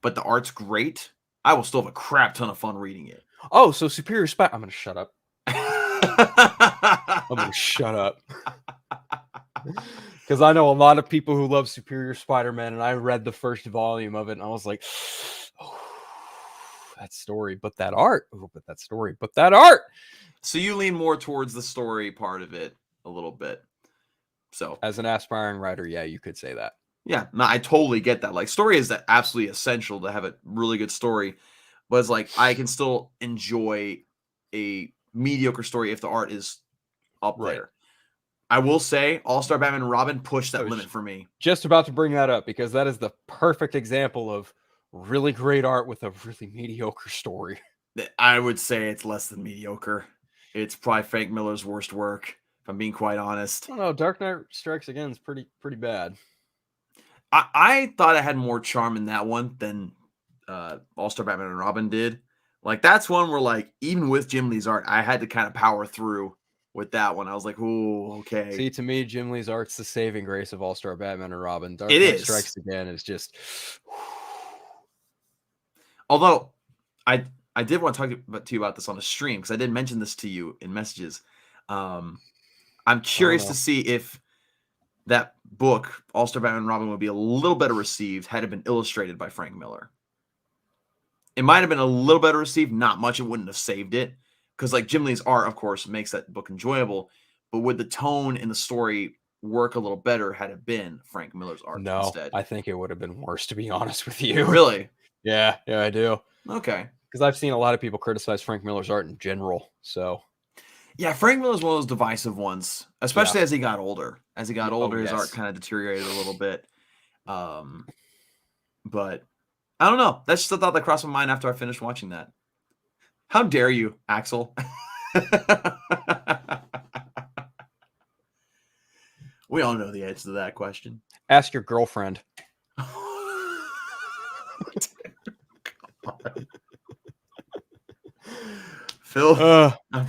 but the art's great, I will still have a crap ton of fun reading it. Oh, so Superior Spider... I'm going to shut up. I'm going to shut up. Because I know a lot of people who love Superior Spider-Man, and I read the first volume of it, and I was like, oh, that story, but that art. Oh, but that story, but that art. So you lean more towards the story part of it a little bit. So as an aspiring writer, yeah, you could say that. Yeah, no, I totally get that. Like, story is absolutely essential to have a really good story. But it's like, I can still enjoy a mediocre story if the art is up there. I will say, All-Star Batman and Robin pushed that limit for me. Just about to bring that up, because that is the perfect example of really great art with a really mediocre story. I would say it's less than mediocre. It's probably Frank Miller's worst work, if I'm being quite honest. I don't know, Dark Knight Strikes Again is pretty bad. I thought I had more charm in that one than All-Star Batman and Robin did. Like, that's one where, like, even with Jim Lee's art, I had to kind of power through with that one. I was like, "Ooh, okay." See, to me, Jim Lee's art's the saving grace of All-Star Batman and Robin. Dark Knight Strikes Again is just... Although, I did want to talk to you about this on a stream because I did mention this to you in messages. I'm curious to see if that book, All-Star Batman and Robin, would be a little better received had it been illustrated by Frank Miller. It might have been a little better received, not much. It wouldn't have saved it because, like, Jim Lee's art, of course, makes that book enjoyable. But would the tone in the story work a little better had it been Frank Miller's art instead? I think it would have been worse, to be honest with you. Really? Yeah, I do. Okay. Because I've seen a lot of people criticize Frank Miller's art in general. So, yeah, Frank Miller's one of those divisive ones, especially as he got older. As he got older, his art kind of deteriorated a little bit. But I don't know. That's just a thought that crossed my mind after I finished watching that. How dare you, Axel? We all know the answer to that question. Ask your girlfriend. Phil, I'm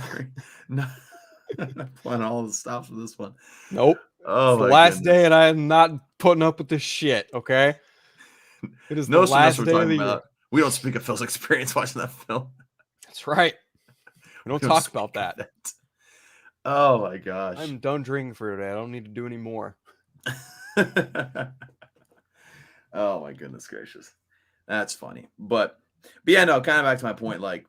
not playing all the stops for this one. Nope. Oh, it's the last day, and I am not putting up with this shit. Okay. It is the last day of the year. We don't speak of Phil's experience watching that film. That's right. We don't talk about that. Oh my gosh. I'm done drinking for today. I don't need to do any more. Oh my goodness gracious. That's funny. But yeah, no, kind of back to my point. Like,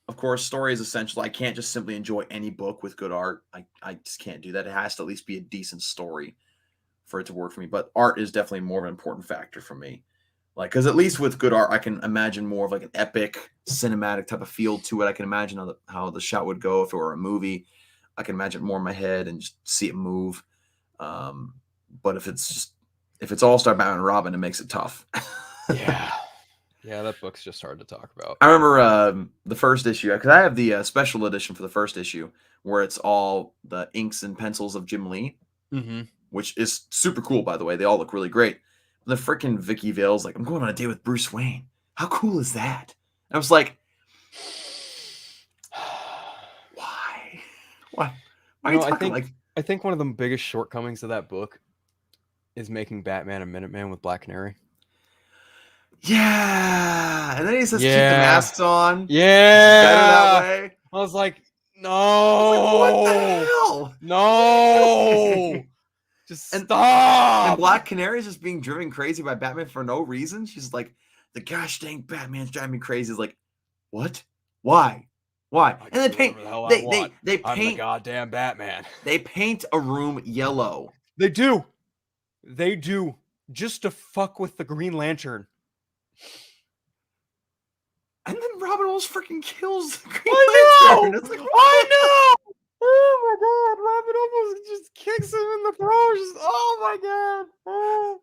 of course, story is essential. I can't just simply enjoy any book with good art. I just can't do that. It has to at least be a decent story for it to work for me. But art is definitely more of an important factor for me. Like, because at least with good art, I can imagine more of like an epic cinematic type of feel to it. I can imagine how the shot would go if it were a movie. I can imagine more in my head and just see it move. But if it's All-Star Batman and Robin, it makes it tough. Yeah, that book's just hard to talk about. I remember the first issue, because I have the special edition for the first issue, where it's all the inks and pencils of Jim Lee, which is super cool, by the way. They all look really great. The freaking Vicky Vale's like, I'm going on a date with Bruce Wayne. How cool is that? And I was like, why? Why are you talking like? I think one of the biggest shortcomings of that book is making Batman a Minuteman with Black Canary. Yeah, and then he says keep the masks on. Yeah, better that way. I was like, no, what the hell? No, just stop. And Black Canary is just being driven crazy by Batman for no reason. She's like, the gosh dang Batman's driving me crazy. It's like, what? Why? And they paint. They paint. I'm the goddamn Batman. They paint a room yellow. They do, just to fuck with the Green Lantern. And then Robin almost freaking kills the Green Lantern. It's like, I know. Oh my god, Robin almost just kicks him in the throat. Oh my god. Oh.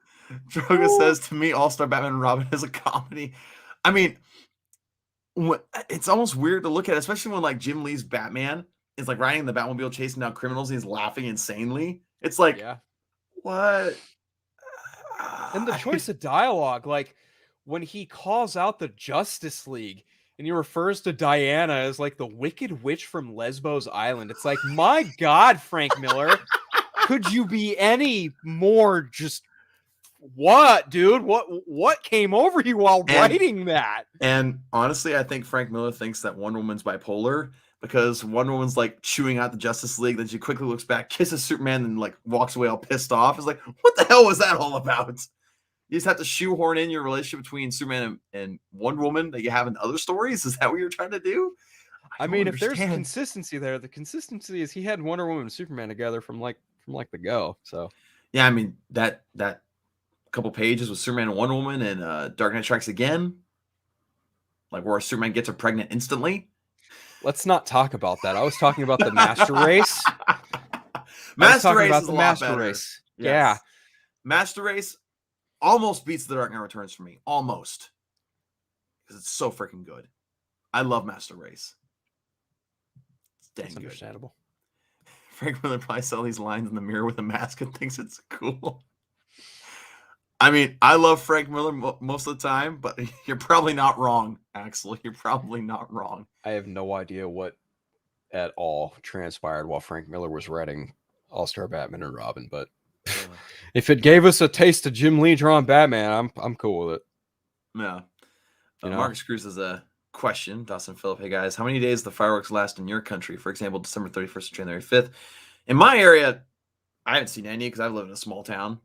Droga says to me, All-Star Batman and Robin is a comedy. I mean, it's almost weird to look at, especially when like Jim Lee's Batman is like riding the Batmobile chasing down criminals and he's laughing insanely. It's like, what? And the choice of dialogue, like when he calls out the Justice League and he refers to Diana as like the Wicked Witch from Lesbos Island. It's like, my God, Frank Miller, could you be any more just what, dude? What came over you while writing that? And honestly, I think Frank Miller thinks that Wonder Woman's bipolar because Wonder Woman's like chewing out the Justice League. Then she quickly looks back, kisses Superman, and like walks away all pissed off. It's like, what the hell was that all about? You just have to shoehorn in your relationship between Superman and Wonder Woman that you have in other stories? Is that what you're trying to do? I mean, if there's consistency there, the consistency is he had Wonder Woman and Superman together from the go. So yeah, I mean that couple pages with Superman and Wonder Woman and Dark Knight Strikes Again, like where Superman gets her pregnant instantly. Let's not talk about that. I was talking about the Master Race. Master Race is a lot better. Race. Yes. Yeah, Master Race almost beats The Dark Knight Returns for me. Almost. Because it's so freaking good. I love Master Race. It's dang good. Understandable. Frank Miller probably saw these lines in the mirror with a mask and thinks it's cool. I mean, I love Frank Miller most of the time, but you're probably not wrong, Axel. You're probably not wrong. I have no idea what at all transpired while Frank Miller was writing All-Star Batman and Robin, but if it gave us a taste of Jim Lee drawing Batman, I'm cool with it. Yeah. Marcus Cruz says, question, Dawson Phillip. Hey guys, how many days the fireworks last in your country? For example, December 31st to January 5th. In my area, I haven't seen any because I live in a small town.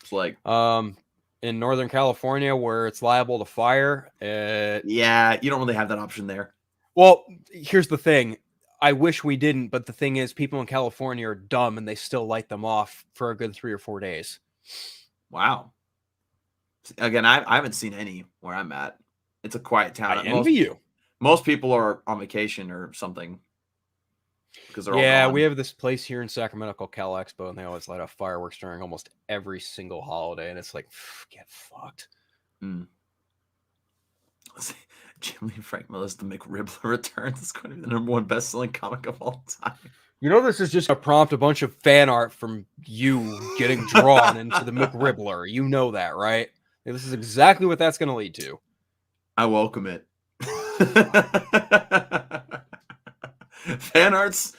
It's like in Northern California where it's liable to fire. Yeah, you don't really have that option there. Well, here's the thing. I wish we didn't, but the thing is, people in California are dumb and they still light them off for a good 3 or 4 days. Wow. Again, I haven't seen any where I'm at. It's a quiet town. I envy you. Most people are on vacation or something. Because they're all gone. We have this place here in Sacramento called Cal Expo, and they always light off fireworks during almost every single holiday, and it's like, get fucked. Jim Lee Frank Miller's The McRibbler Returns. It's going to be the #1 best-selling comic of all time. You know, this is just going to prompt a bunch of fan art from you getting drawn into the McRibbler. You know that, right? This is exactly what that's going to lead to. I welcome it. Fan art's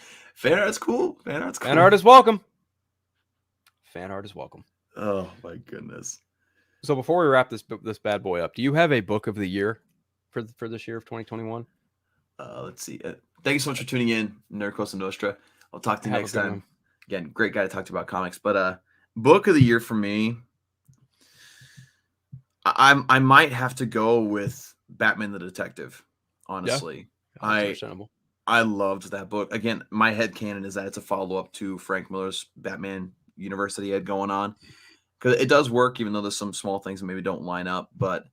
cool. Fan art is welcome. Fan art is welcome. Oh my goodness. So before we wrap this bad boy up, do you have a book of the year for this year of 2021? Let's see. Thank you so much for tuning in, Nerd Cosa Nostra. I'll talk to you next time. One. Again, great guy to talk to about comics. But book of the year for me, I might have to go with Batman the Detective. Honestly, yeah, I loved that book. Again, my headcanon is that it's a follow-up to Frank Miller's Batman universe that he had going on. Because it does work, even though there's some small things that maybe don't line up. But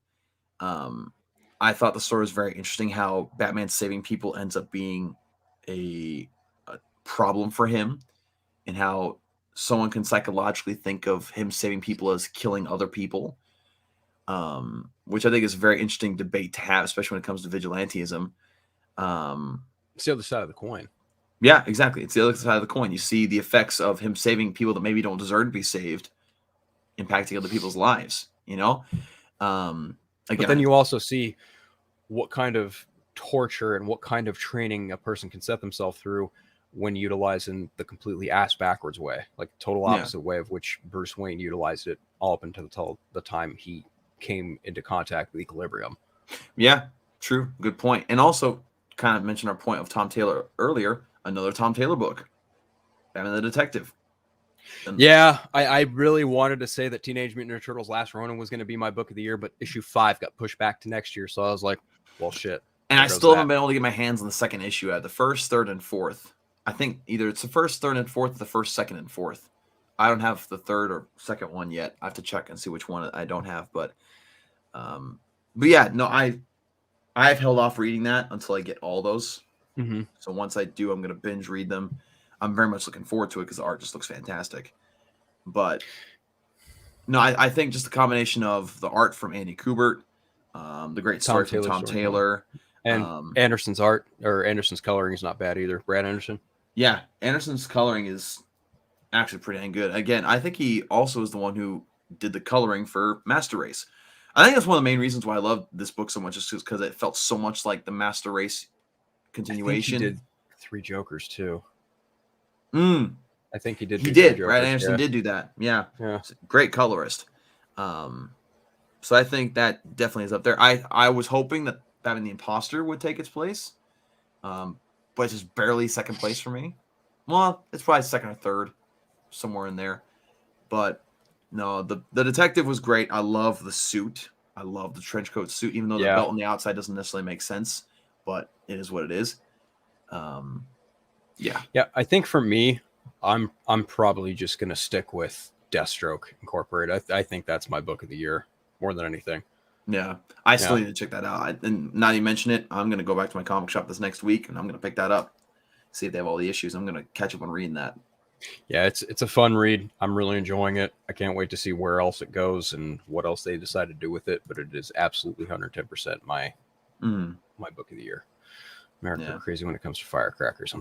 I thought the story was very interesting, how Batman saving people ends up being a problem for him, and how someone can psychologically think of him saving people as killing other people, which I think is a very interesting debate to have, especially when it comes to vigilantism. It's the other side of the coin. Yeah, exactly. It's the other side of the coin. You see the effects of him saving people that maybe don't deserve to be saved, impacting other people's lives, you know? Again, but then you also see what kind of torture and what kind of training a person can set themselves through when utilizing the completely ass backwards way, like total opposite way of which Bruce Wayne utilized it all up until the time he came into contact with Equilibrium. Yeah, true. Good point. And also kind of mentioned our point of Tom Taylor earlier, another Tom Taylor book, Batman the Detective. Yeah, I really wanted to say that Teenage Mutant Ninja Turtles Last Ronin was going to be my book of the year, but issue 5 got pushed back to next year, so I was like, well, shit. And I still haven't been able to get my hands on the second issue at the first, third, and fourth. I think either it's the first, third, and fourth, or the first, second, and fourth. I don't have the third or second one yet. I have to check and see which one I don't have, but yeah, no, I've held off reading that until I get all those. Mm-hmm. So once I do, I'm going to binge read them. I'm very much looking forward to it because the art just looks fantastic. But no, I think just the combination of the art from Andy Kubert, the great story from Tom Taylor, and Anderson's art or Anderson's coloring is not bad either. Brad Anderson. Yeah, Anderson's coloring is actually pretty dang good. Again, I think he also is the one who did the coloring for Master Race. I think that's one of the main reasons why I love this book so much, is because it felt so much like the Master Race continuation. I think he did 3 Jokers too. I think he did. He did. Brad Anderson did do that. Yeah. Great colorist. So I think that definitely is up there. I was hoping that Batman the Imposter would take its place, but it's just barely second place for me. Well, it's probably second or third, somewhere in there. But no, the detective was great. I love the suit. I love the trench coat suit, even though the belt on the outside doesn't necessarily make sense, but it is what it is. Yeah. I think for me, I'm probably just gonna stick with Deathstroke Incorporated. I think that's my book of the year more than anything. Yeah, I still need to check that out. And now you mention it, I'm gonna go back to my comic shop this next week, and I'm gonna pick that up, see if they have all the issues. I'm gonna catch up on reading that. Yeah, it's a fun read. I'm really enjoying it. I can't wait to see where else it goes and what else they decide to do with it. But it is absolutely 110% my book of the year. America crazy when it comes to firecrackers.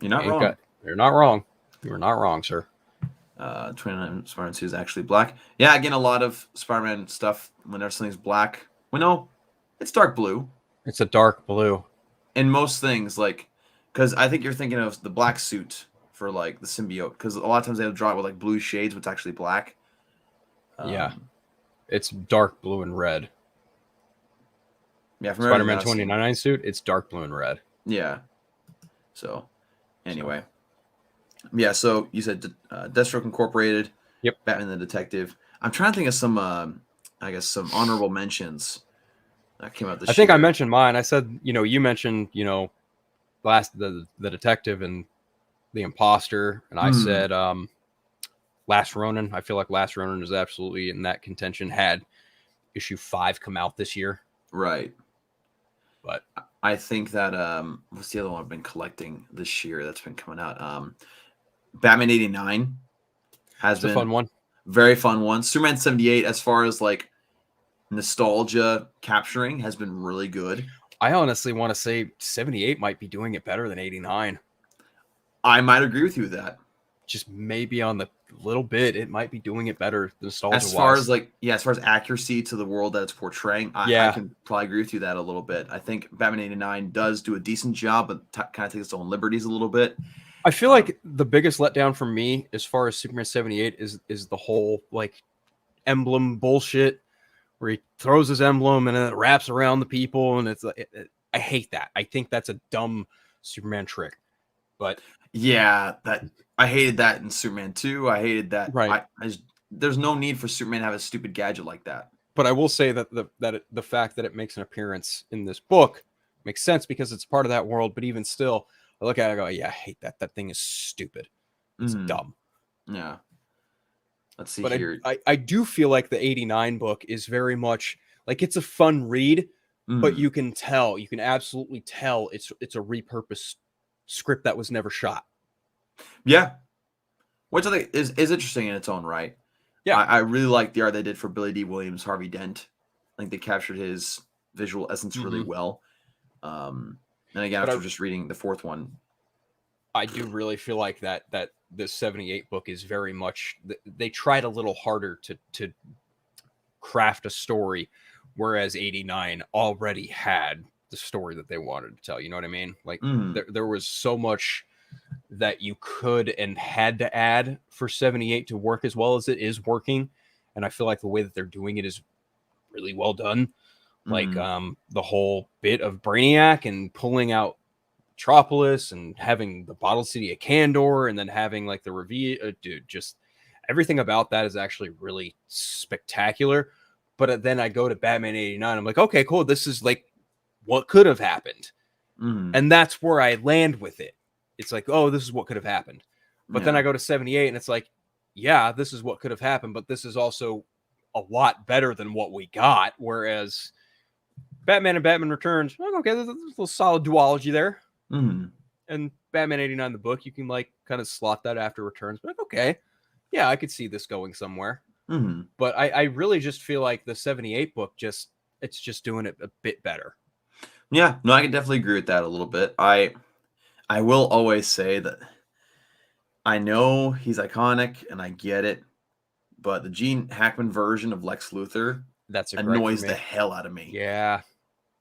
You're not wrong. You're not wrong. You're not wrong, sir. 29 Spider-Man 2 is actually black. Yeah, again, a lot of Spider-Man stuff whenever something's black. Well, no, it's dark blue. It's a dark blue. And most things, like, because I think you're thinking of the black suit for like the symbiote, because a lot of times they have to draw it with like blue shades, but it's actually black. Yeah, it's dark blue and red. Yeah, from Spider-Man 2099 suit, it's dark blue and red. Yeah. So, anyway. Yeah, so you said Deathstroke Incorporated. Yep. Batman the Detective. I'm trying to think of some, I guess, some honorable mentions that came out this year. I think I mentioned mine. I said, you mentioned, the Detective and the Imposter, and I said Last Ronin. I feel like Last Ronin is absolutely in that contention. Had issue 5 come out this year. Right. But I think that what's the other one I've been collecting this year that's been coming out? Batman 89 has been a fun one. Very fun one. Superman 78, as far as like nostalgia capturing, has been really good. I honestly want to say 78 might be doing it better than 89. I might agree with you with that. Just maybe on the little bit, it might be doing it better nostalgia-wise. As far as as far as accuracy to the world that it's portraying, I can probably agree with you that a little bit. I think Batman 89 does do a decent job, but kind of takes its own liberties a little bit. I feel like the biggest letdown for me, as far as Superman 78, is the whole like emblem bullshit, where he throws his emblem and then it wraps around the people, and it's I hate that. I think that's a dumb Superman trick. But yeah, I hated that in Superman 2. I hated that. Right. There's no need for Superman to have a stupid gadget like that. But I will say that the fact that it makes an appearance in this book makes sense because it's part of that world. But even still, I look at it and go, yeah, I hate that. That thing is stupid. It's dumb. Yeah. Let's see but here. I do feel like the 89 book is very much like it's a fun read, but you can absolutely tell it's a repurposed script that was never shot. Yeah. Which I think is interesting in its own right. Yeah. I really like the art they did for Billy D. Williams, Harvey Dent. I think they captured his visual essence really well. And again, after just reading the 4th one, I do really feel like that this 78 book is very much, they tried a little harder to craft a story, whereas 89 already had the story that they wanted to tell. You know what I mean? Like there was so much that you could and had to add for 78 to work as well as it is working. And I feel like the way that they're doing it is really well done. Like the whole bit of Brainiac and pulling out Metropolis and having the Bottle City of Kandor and then having like the reveal, just everything about that is actually really spectacular. But then I go to Batman 89. I'm like, okay, cool. This is like what could have happened. And that's where I land with it. It's like, oh, this is what could have happened. But then I go to 78 and it's like, yeah, this is what could have happened. But this is also a lot better than what we got. Whereas Batman and Batman Returns, like, okay, there's a little solid duology there. And Batman 89, the book, you can like kind of slot that after Returns. But like, okay, yeah, I could see this going somewhere. But I really just feel like the 78 book it's just doing it a bit better. Yeah, no, I can definitely agree with that a little bit. I will always say that I know he's iconic and I get it, but the Gene Hackman version of Lex Luthor annoys the hell out of me. Yeah.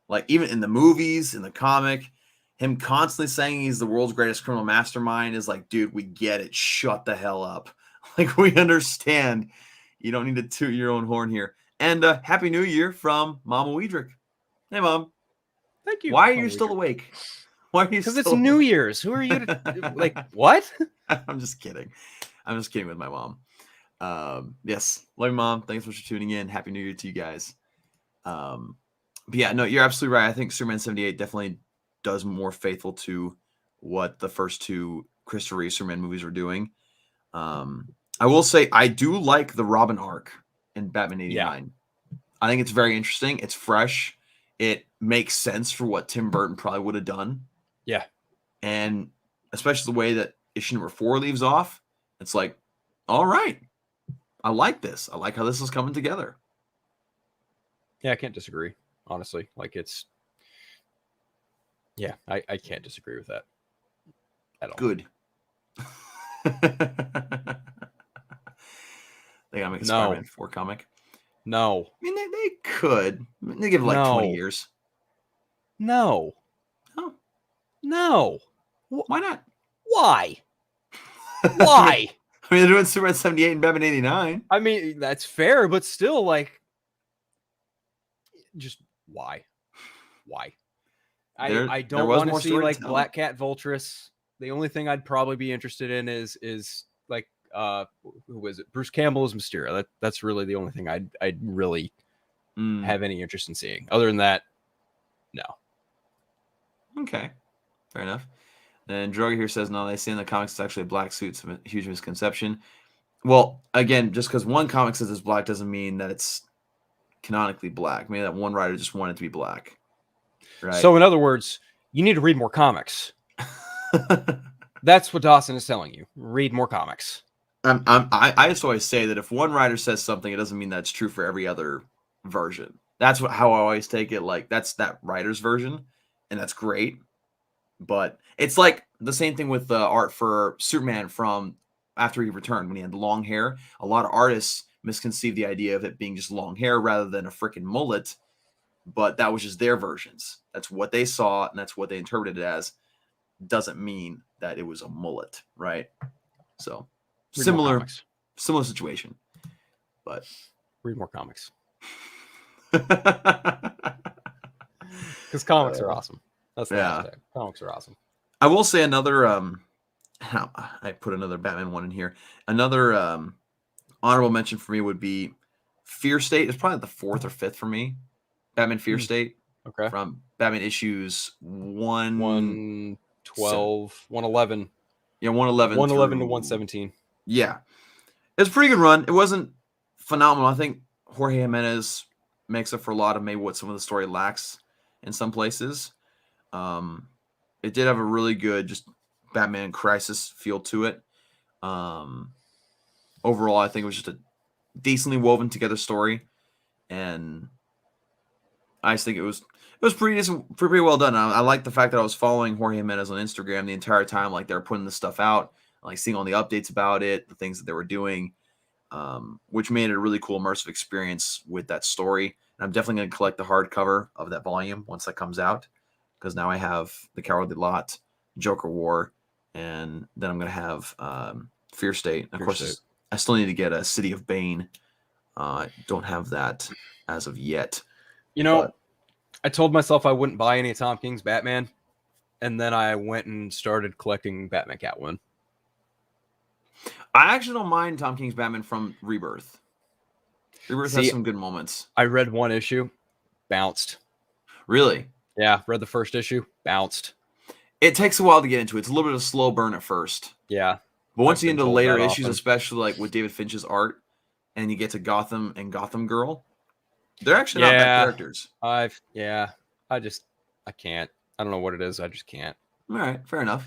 Like even in the movies, in the comic, him constantly saying he's the world's greatest criminal mastermind is like, dude, we get it. Shut the hell up. Like, we understand. You don't need to toot your own horn here. And Happy New Year from Mama Weedrick. Hey, Mom. Thank you. Why are you still awake? Why are you? Because it's New Year's. Who are you to like? What? I'm just kidding. I'm just kidding with my mom. Yes, love you, Mom. Thanks so much for tuning in. Happy New Year to you guys. But yeah, no, you're absolutely right. I think Superman 78 definitely does more faithful to what the first 2 Christopher Reeve Superman movies were doing. I will say I do like the Robin arc in Batman 89. Yeah. I think it's very interesting. It's fresh. It makes sense for what Tim Burton probably would have done. Yeah. And especially the way that issue number 4 leaves off, it's like, all right, I like this. I like how this is coming together. Yeah, I can't disagree, honestly. Like I can't disagree with that at all. Good. They gotta make a Spider-Man 4 comic. No. I mean, they could. I mean, they give it like 20 years. No. Oh. No. Why not? Why? Why? I mean, they're doing Superman 78 and Batman 89. I mean, that's fair, but still, like, just why? why? There I don't was want to more see story to like tell. Black Cat Vulturous. The only thing I'd probably be interested in is like who was it? Bruce Campbell as Mysterio. That's really the only thing I'd really have any interest in seeing. Other than that, no. Okay, fair enough. And Droga here says, no, they say in the comics it's actually a black suit. It's a huge misconception. Well, again, just because one comic says it's black doesn't mean that it's canonically black. Maybe that one writer just wanted it to be black. Right. So in other words, you need to read more comics. That's what Dawson is telling you. Read more comics. I just always say that if one writer says something, it doesn't mean that's true for every other version. That's how I always take it. Like, that's that writer's version, and that's great. But it's like the same thing with the art for Superman from after he returned when he had the long hair. A lot of artists misconceived the idea of it being just long hair rather than a freaking mullet. But that was just their versions. That's what they saw, and that's what they interpreted it as. Doesn't mean that it was a mullet, right? So similar situation. But read more comics. Because comics are awesome. That's the hashtag. Comics are awesome. I will say another I put another Batman one in here. Another honorable mention for me would be Fear State. It's probably the 4th or 5th for me. Batman Fear State. Okay. From Batman issues 112, 111. Yeah, 111. 111 to 117. Yeah. It was a pretty good run. It wasn't phenomenal. I think Jorge Jimenez makes up for a lot of maybe what some of the story lacks in some places. It did have a really good just Batman Crisis feel to it. Overall, I think it was just a decently woven together story, and I just think it was pretty decent, pretty well done. I like the fact that I was following Jorge Jimenez on Instagram the entire time, like they were putting this stuff out, like seeing all the updates about it, the things that they were doing, which made it a really cool immersive experience with that story. And I'm definitely going to collect the hardcover of that volume once that comes out, because now I have The Cowardly Lot, Joker War, and then I'm going to have Fear State. Of course, I still need to get a City of Bane. Don't have that as of yet. You know, I told myself I wouldn't buy any of Tom King's Batman, and then I went and started collecting Batman Catwoman. I actually don't mind Tom King's Batman from Rebirth. Rebirth has some good moments. I read one issue, bounced. Really? Yeah, read the first issue, bounced. It takes a while to get into it. It's a little bit of a slow burn at first. Yeah. But once you get into the later issues, especially like with David Finch's art, and you get to Gotham and Gotham Girl, they're actually not bad characters. I can't. I don't know what it is. I just can't. All right, fair enough.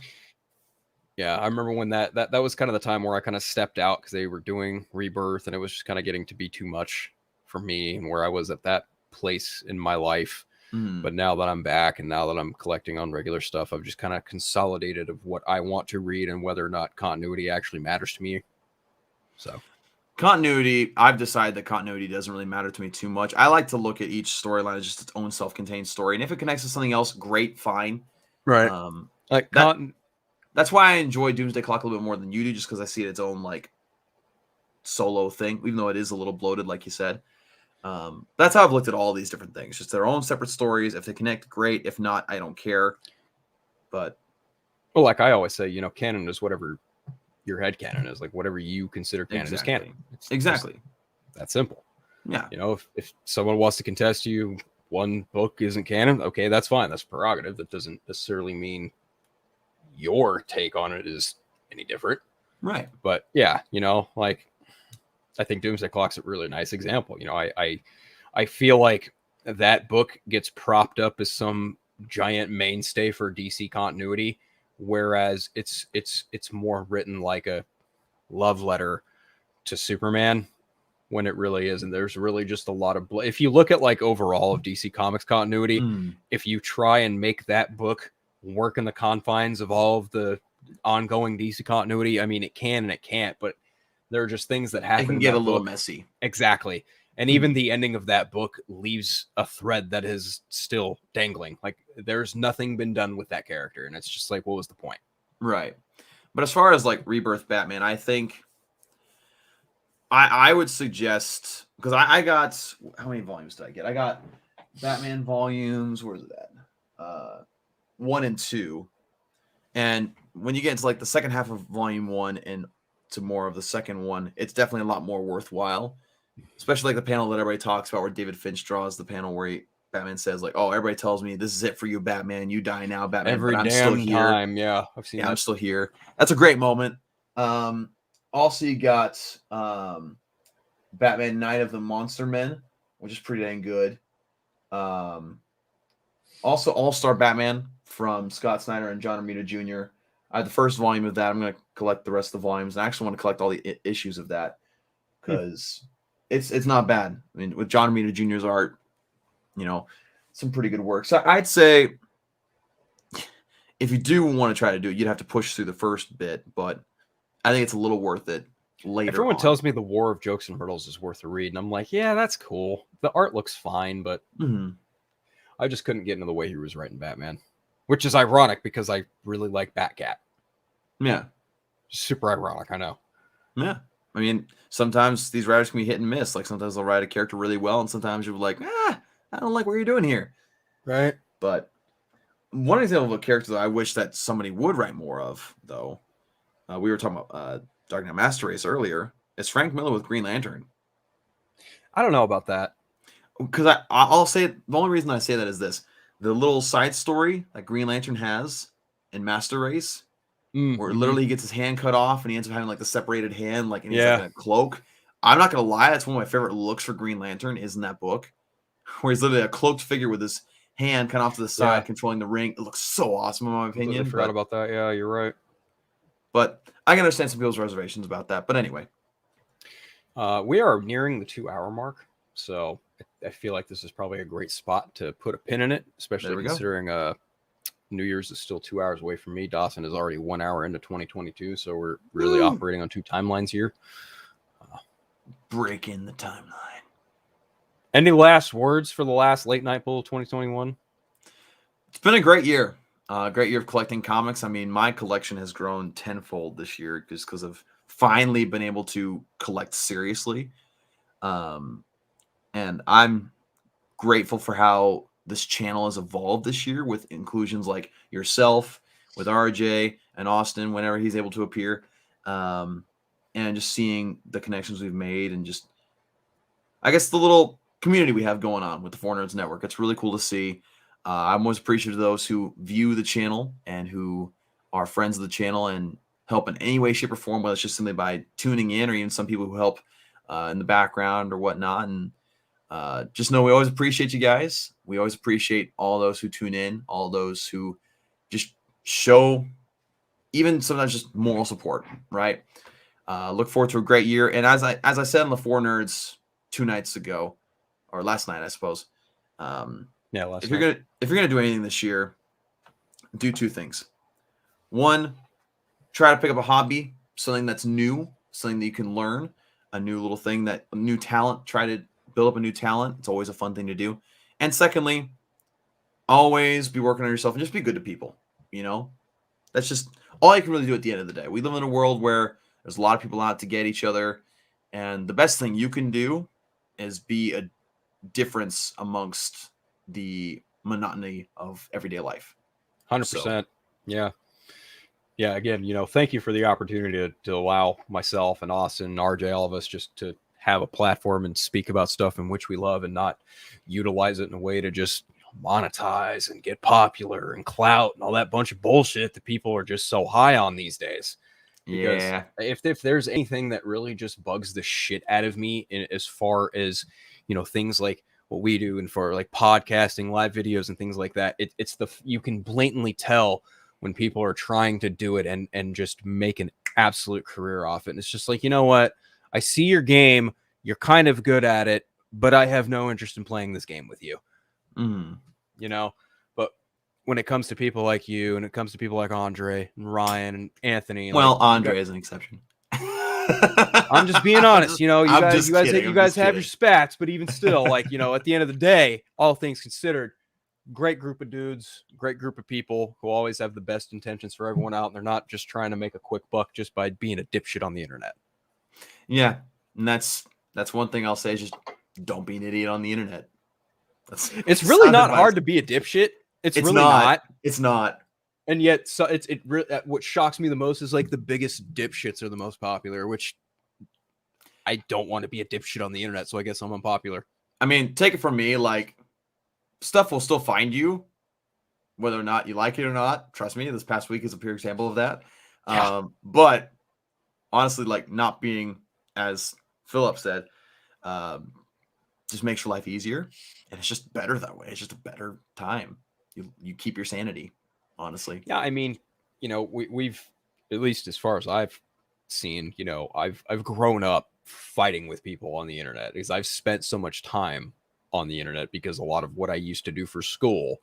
Yeah, I remember when that was kind of the time where I kind of stepped out because they were doing Rebirth, and it was just kind of getting to be too much for me and where I was at that place in my life. But now that I'm back and now that I'm collecting on regular stuff, I've just kind of consolidated of what I want to read and whether or not continuity actually matters to me. So continuity, I've decided that continuity doesn't really matter to me too much. I like to look at each storyline as just its own self-contained story. And if it connects to something else, great, fine. Right. That's why I enjoy Doomsday Clock a little bit more than you do, just because I see it its own like solo thing, even though it is a little bloated, like you said. That's how I've looked at all these different things. Just their own separate stories. If they connect, great. If not, I don't care. But well, like I always say, canon is whatever your head canon is. Like whatever you consider canon is canon. It's exactly that simple. Yeah. If someone wants to contest you, one book isn't canon. Okay, that's fine. That's prerogative. That doesn't necessarily mean your take on it is any different. Right. But yeah, like I think Doomsday Clock's a really nice example. I feel like that book gets propped up as some giant mainstay for DC continuity, whereas it's more written like a love letter to Superman when it really isn't. There's really just a lot of if you look at like overall of DC Comics continuity, if you try and make that book work in the confines of all of the ongoing DC continuity, I mean, it can and it can't, but there are just things that happen. It can get a little messy. Exactly. And even the ending of that book leaves a thread that is still dangling. Like there's nothing been done with that character. And it's just like, what was the point? Right. But as far as like Rebirth Batman, I think I would suggest, because I got, how many volumes did I get? I got Batman volumes. Where is it at? 1 and 2. And when you get into like the second half of Volume 1 and to more of the second one, it's definitely a lot more worthwhile. Especially like the panel that everybody talks about where David Finch draws the panel where Batman says like, "Oh, everybody tells me this is it for you, Batman. You die now, Batman. Every but I'm damn still here. time. Yeah, I've seen that. I'm still here." That's a great moment. Also, you got Batman Night of the Monster Men, which is pretty dang good. Also, All-Star Batman from Scott Snyder and John Romita Jr. I had the first volume of that. I'm going to collect the rest of the volumes. And I actually want to collect all the issues of that because it's not bad. I mean, with John Romita Jr.'s art, some pretty good work. So I'd say if you do want to try to do it, you'd have to push through the first bit, but I think it's a little worth it later. Everyone tells me the War of Jokes and Hurdles is worth a read, and I'm like, yeah, that's cool. The art looks fine, but I just couldn't get into the way he was writing Batman, which is ironic because I really like Batcat. Yeah. Super ironic, I know. Yeah. I mean, sometimes these writers can be hit and miss. Like sometimes they'll write a character really well, and sometimes you're like, I don't like what you're doing here. Right. But one example of a character that I wish that somebody would write more of, though, we were talking about Dark Knight Master Race earlier, is Frank Miller with Green Lantern. I don't know about that. Because I'll say the only reason I say that is this: the little side story that Green Lantern has in Master Race, where literally he gets his hand cut off and he ends up having like the separated hand, like and he's like in a cloak. I'm not gonna lie, that's one of my favorite looks for Green Lantern is in that book, where he's literally a cloaked figure with his hand cut off to the side, controlling the ring. It looks so awesome in my opinion. I forgot about that. Yeah, you're right. But I can understand some people's reservations about that. But anyway, we are nearing the 2-hour mark, so I feel like this is probably a great spot to put a pin in it, especially considering New Year's is still 2 hours away from me. Dawson is already 1 hour into 2022, so we're really operating on 2 timelines here. Breaking the timeline. Any last words for the last late night pull of 2021? It's been a great year. Great year of collecting comics. I mean, my collection has grown tenfold this year just because I've finally been able to collect seriously. And I'm grateful for how this channel has evolved this year with inclusions like yourself, with RJ and Austin whenever he's able to appear. And just seeing the connections we've made and just, I guess, the little community we have going on with the Four Nerds Network. It's really cool to see. I'm always appreciative of those who view the channel and who are friends of the channel and help in any way, shape, or form, whether it's just simply by tuning in or even some people who help in the background or whatnot. And just know we always appreciate you guys. We always appreciate all those who tune in, all those who just show even sometimes just moral support, right? Look forward to a great year. And as I said on the Four Nerds 2 nights ago, or last night, I suppose. If you're gonna do anything this year, do 2 things. 1, try to pick up a hobby, something that's new, something that you can learn, a new little thing, a new talent. Try to build up a new talent. It's always a fun thing to do. And secondly, always be working on yourself and just be good to people. That's just all you can really do at the end of the day. We live in a world where there's a lot of people out to get each other, and the best thing you can do is be a difference amongst the monotony of everyday life. 100%. Yeah. Again, thank you for the opportunity to allow myself and Austin and RJ, all of us, just to have a platform and speak about stuff in which we love and not utilize it in a way to just monetize and get popular and clout and all that bunch of bullshit that people are just so high on these days. Because if there's anything that really just bugs the shit out of me as far as, things like what we do and for like podcasting, live videos and things like that, it's you can blatantly tell when people are trying to do it and just make an absolute career off it. And it's just like, you know what? I see your game. You're kind of good at it, but I have no interest in playing this game with you. But when it comes to people like you and it comes to people like Andre and Ryan and Anthony. Andre is an exception. I'm just being honest. You guys have your spats, but even still, at the end of the day, all things considered, great group of dudes, great group of people who always have the best intentions for everyone out. And they're not just trying to make a quick buck just by being a dipshit on the internet. Yeah. And that's one thing I'll say is just don't be an idiot on the internet. It's really not hard to be a dipshit. It's really not. It's not. And yet, so what shocks me the most is like the biggest dipshits are the most popular, which I don't want to be a dipshit on the internet, so I guess I'm unpopular. I mean, take it from me, like, stuff will still find you, whether or not you like it or not. Trust me, this past week is a pure example of that. Yeah. But honestly, like, not being, as Philip said, just makes your life easier, and it's just better that way. It's just a better time. You keep your sanity, honestly. Yeah, I mean, we've, at least as far as I've seen, I've grown up fighting with people on the internet because I've spent so much time on the internet because a lot of what I used to do for school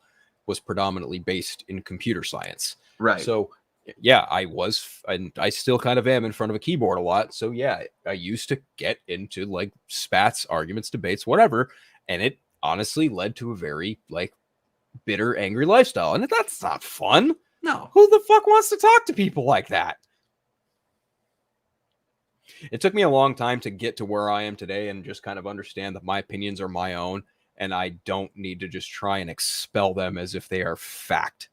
was predominantly based in computer science. Right. So yeah, I was, and I still kind of am in front of a keyboard a lot. So yeah, I used to get into like spats, arguments, debates, whatever. And it honestly led to a very like bitter, angry lifestyle. And that's not fun. No. Who the fuck wants to talk to people like that? It took me a long time to get to where I am today and just kind of understand that my opinions are my own and I don't need to just try and expel them as if they are fact.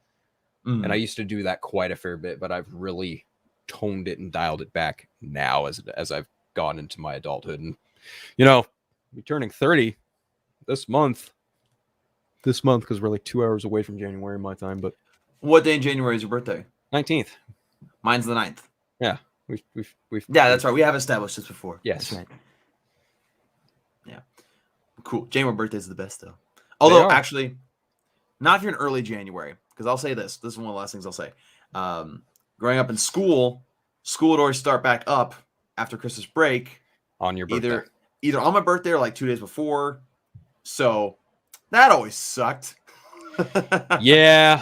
And I used to do that quite a fair bit, but I've really toned it and dialed it back now as I've gone into my adulthood. And, I'm turning 30 this month because we're like 2 hours away from January my time. But what day in January is your birthday? 19th. Mine's the 9th. Yeah. Yeah, that's right. We have established this before. Yes. That's right. Yeah. Cool. January birthdays are the best, though. Although, actually, not if you're in early January. Because I'll say this. This is one of the last things I'll say. Growing up in school would always start back up after Christmas break. On your birthday. Either on my birthday or like 2 days before. So that always sucked. Yeah,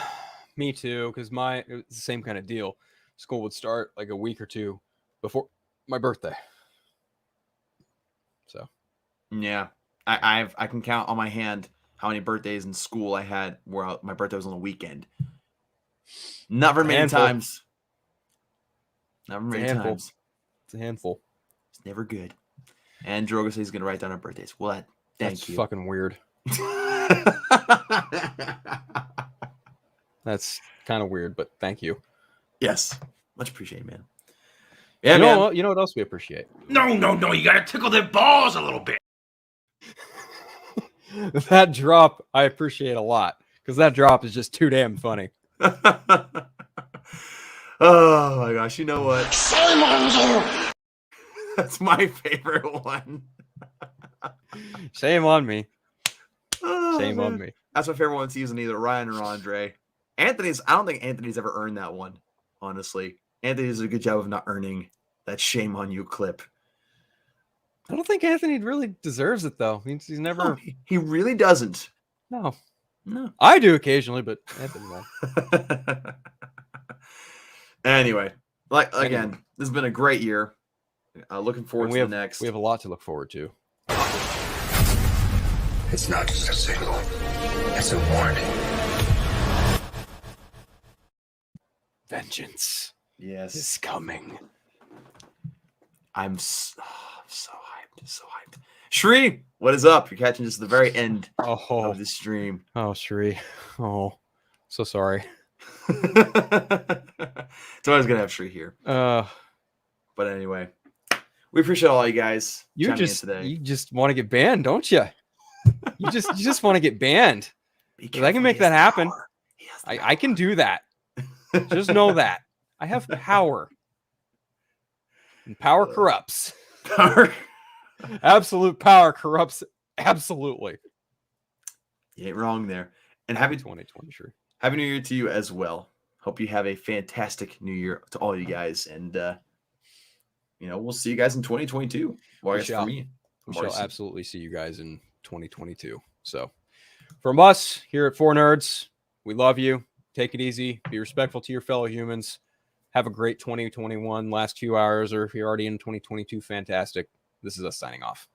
me too. Because it was the same kind of deal. School would start like a week or two before my birthday. So, yeah, I can count on my hand how many birthdays in school I had where my birthday was on the weekend. Not very many times. Not very many times. It's a handful. It's never good. And Drogo says he's going to write down our birthdays. Well, thank you. That's fucking weird. That's kind of weird, but thank you. Yes. Much appreciated, man. Yeah, man. You know what else we appreciate? No. You gotta tickle their balls a little bit. That drop, I appreciate a lot. Because that drop is just too damn funny. Oh, my gosh. You know what? Shame on you! That's my favorite one. Shame on me. Oh, Shame on me. That's my favorite one to use in either Ryan or Andre. I don't think Anthony's ever earned that one, honestly. Anthony does a good job of not earning that shame on you clip. I don't think Anthony really deserves it, though. He's never... No, he really doesn't. No. No. I do occasionally, but Anthony won't. Anyway, again, this has been a great year. Looking forward to the next. We have a lot to look forward to. It's not just a signal. It's a warning. Vengeance. Yes. Is coming. I'm so hyped. So hyped. Shri, what is up? You're catching just the very end of the stream. Oh, Shri. Oh, so sorry. It's always gonna have Shri here. But anyway, we appreciate all you guys. You just want to get banned, don't you? You just want to get banned. I can make that happen. I can do that. Just know that I have power. And power corrupts. Power. Absolute power corrupts. Absolutely. You ain't wrong there. And happy 2020, sure. Happy New Year to you as well. Hope you have a fantastic New Year to all you guys. And, we'll see you guys in 2022. Well, we shall absolutely see you guys in 2022. So from us here at Four Nerds, we love you. Take it easy. Be respectful to your fellow humans. Have a great 2021 last 2 hours, or if you're already in 2022, fantastic. This is us signing off.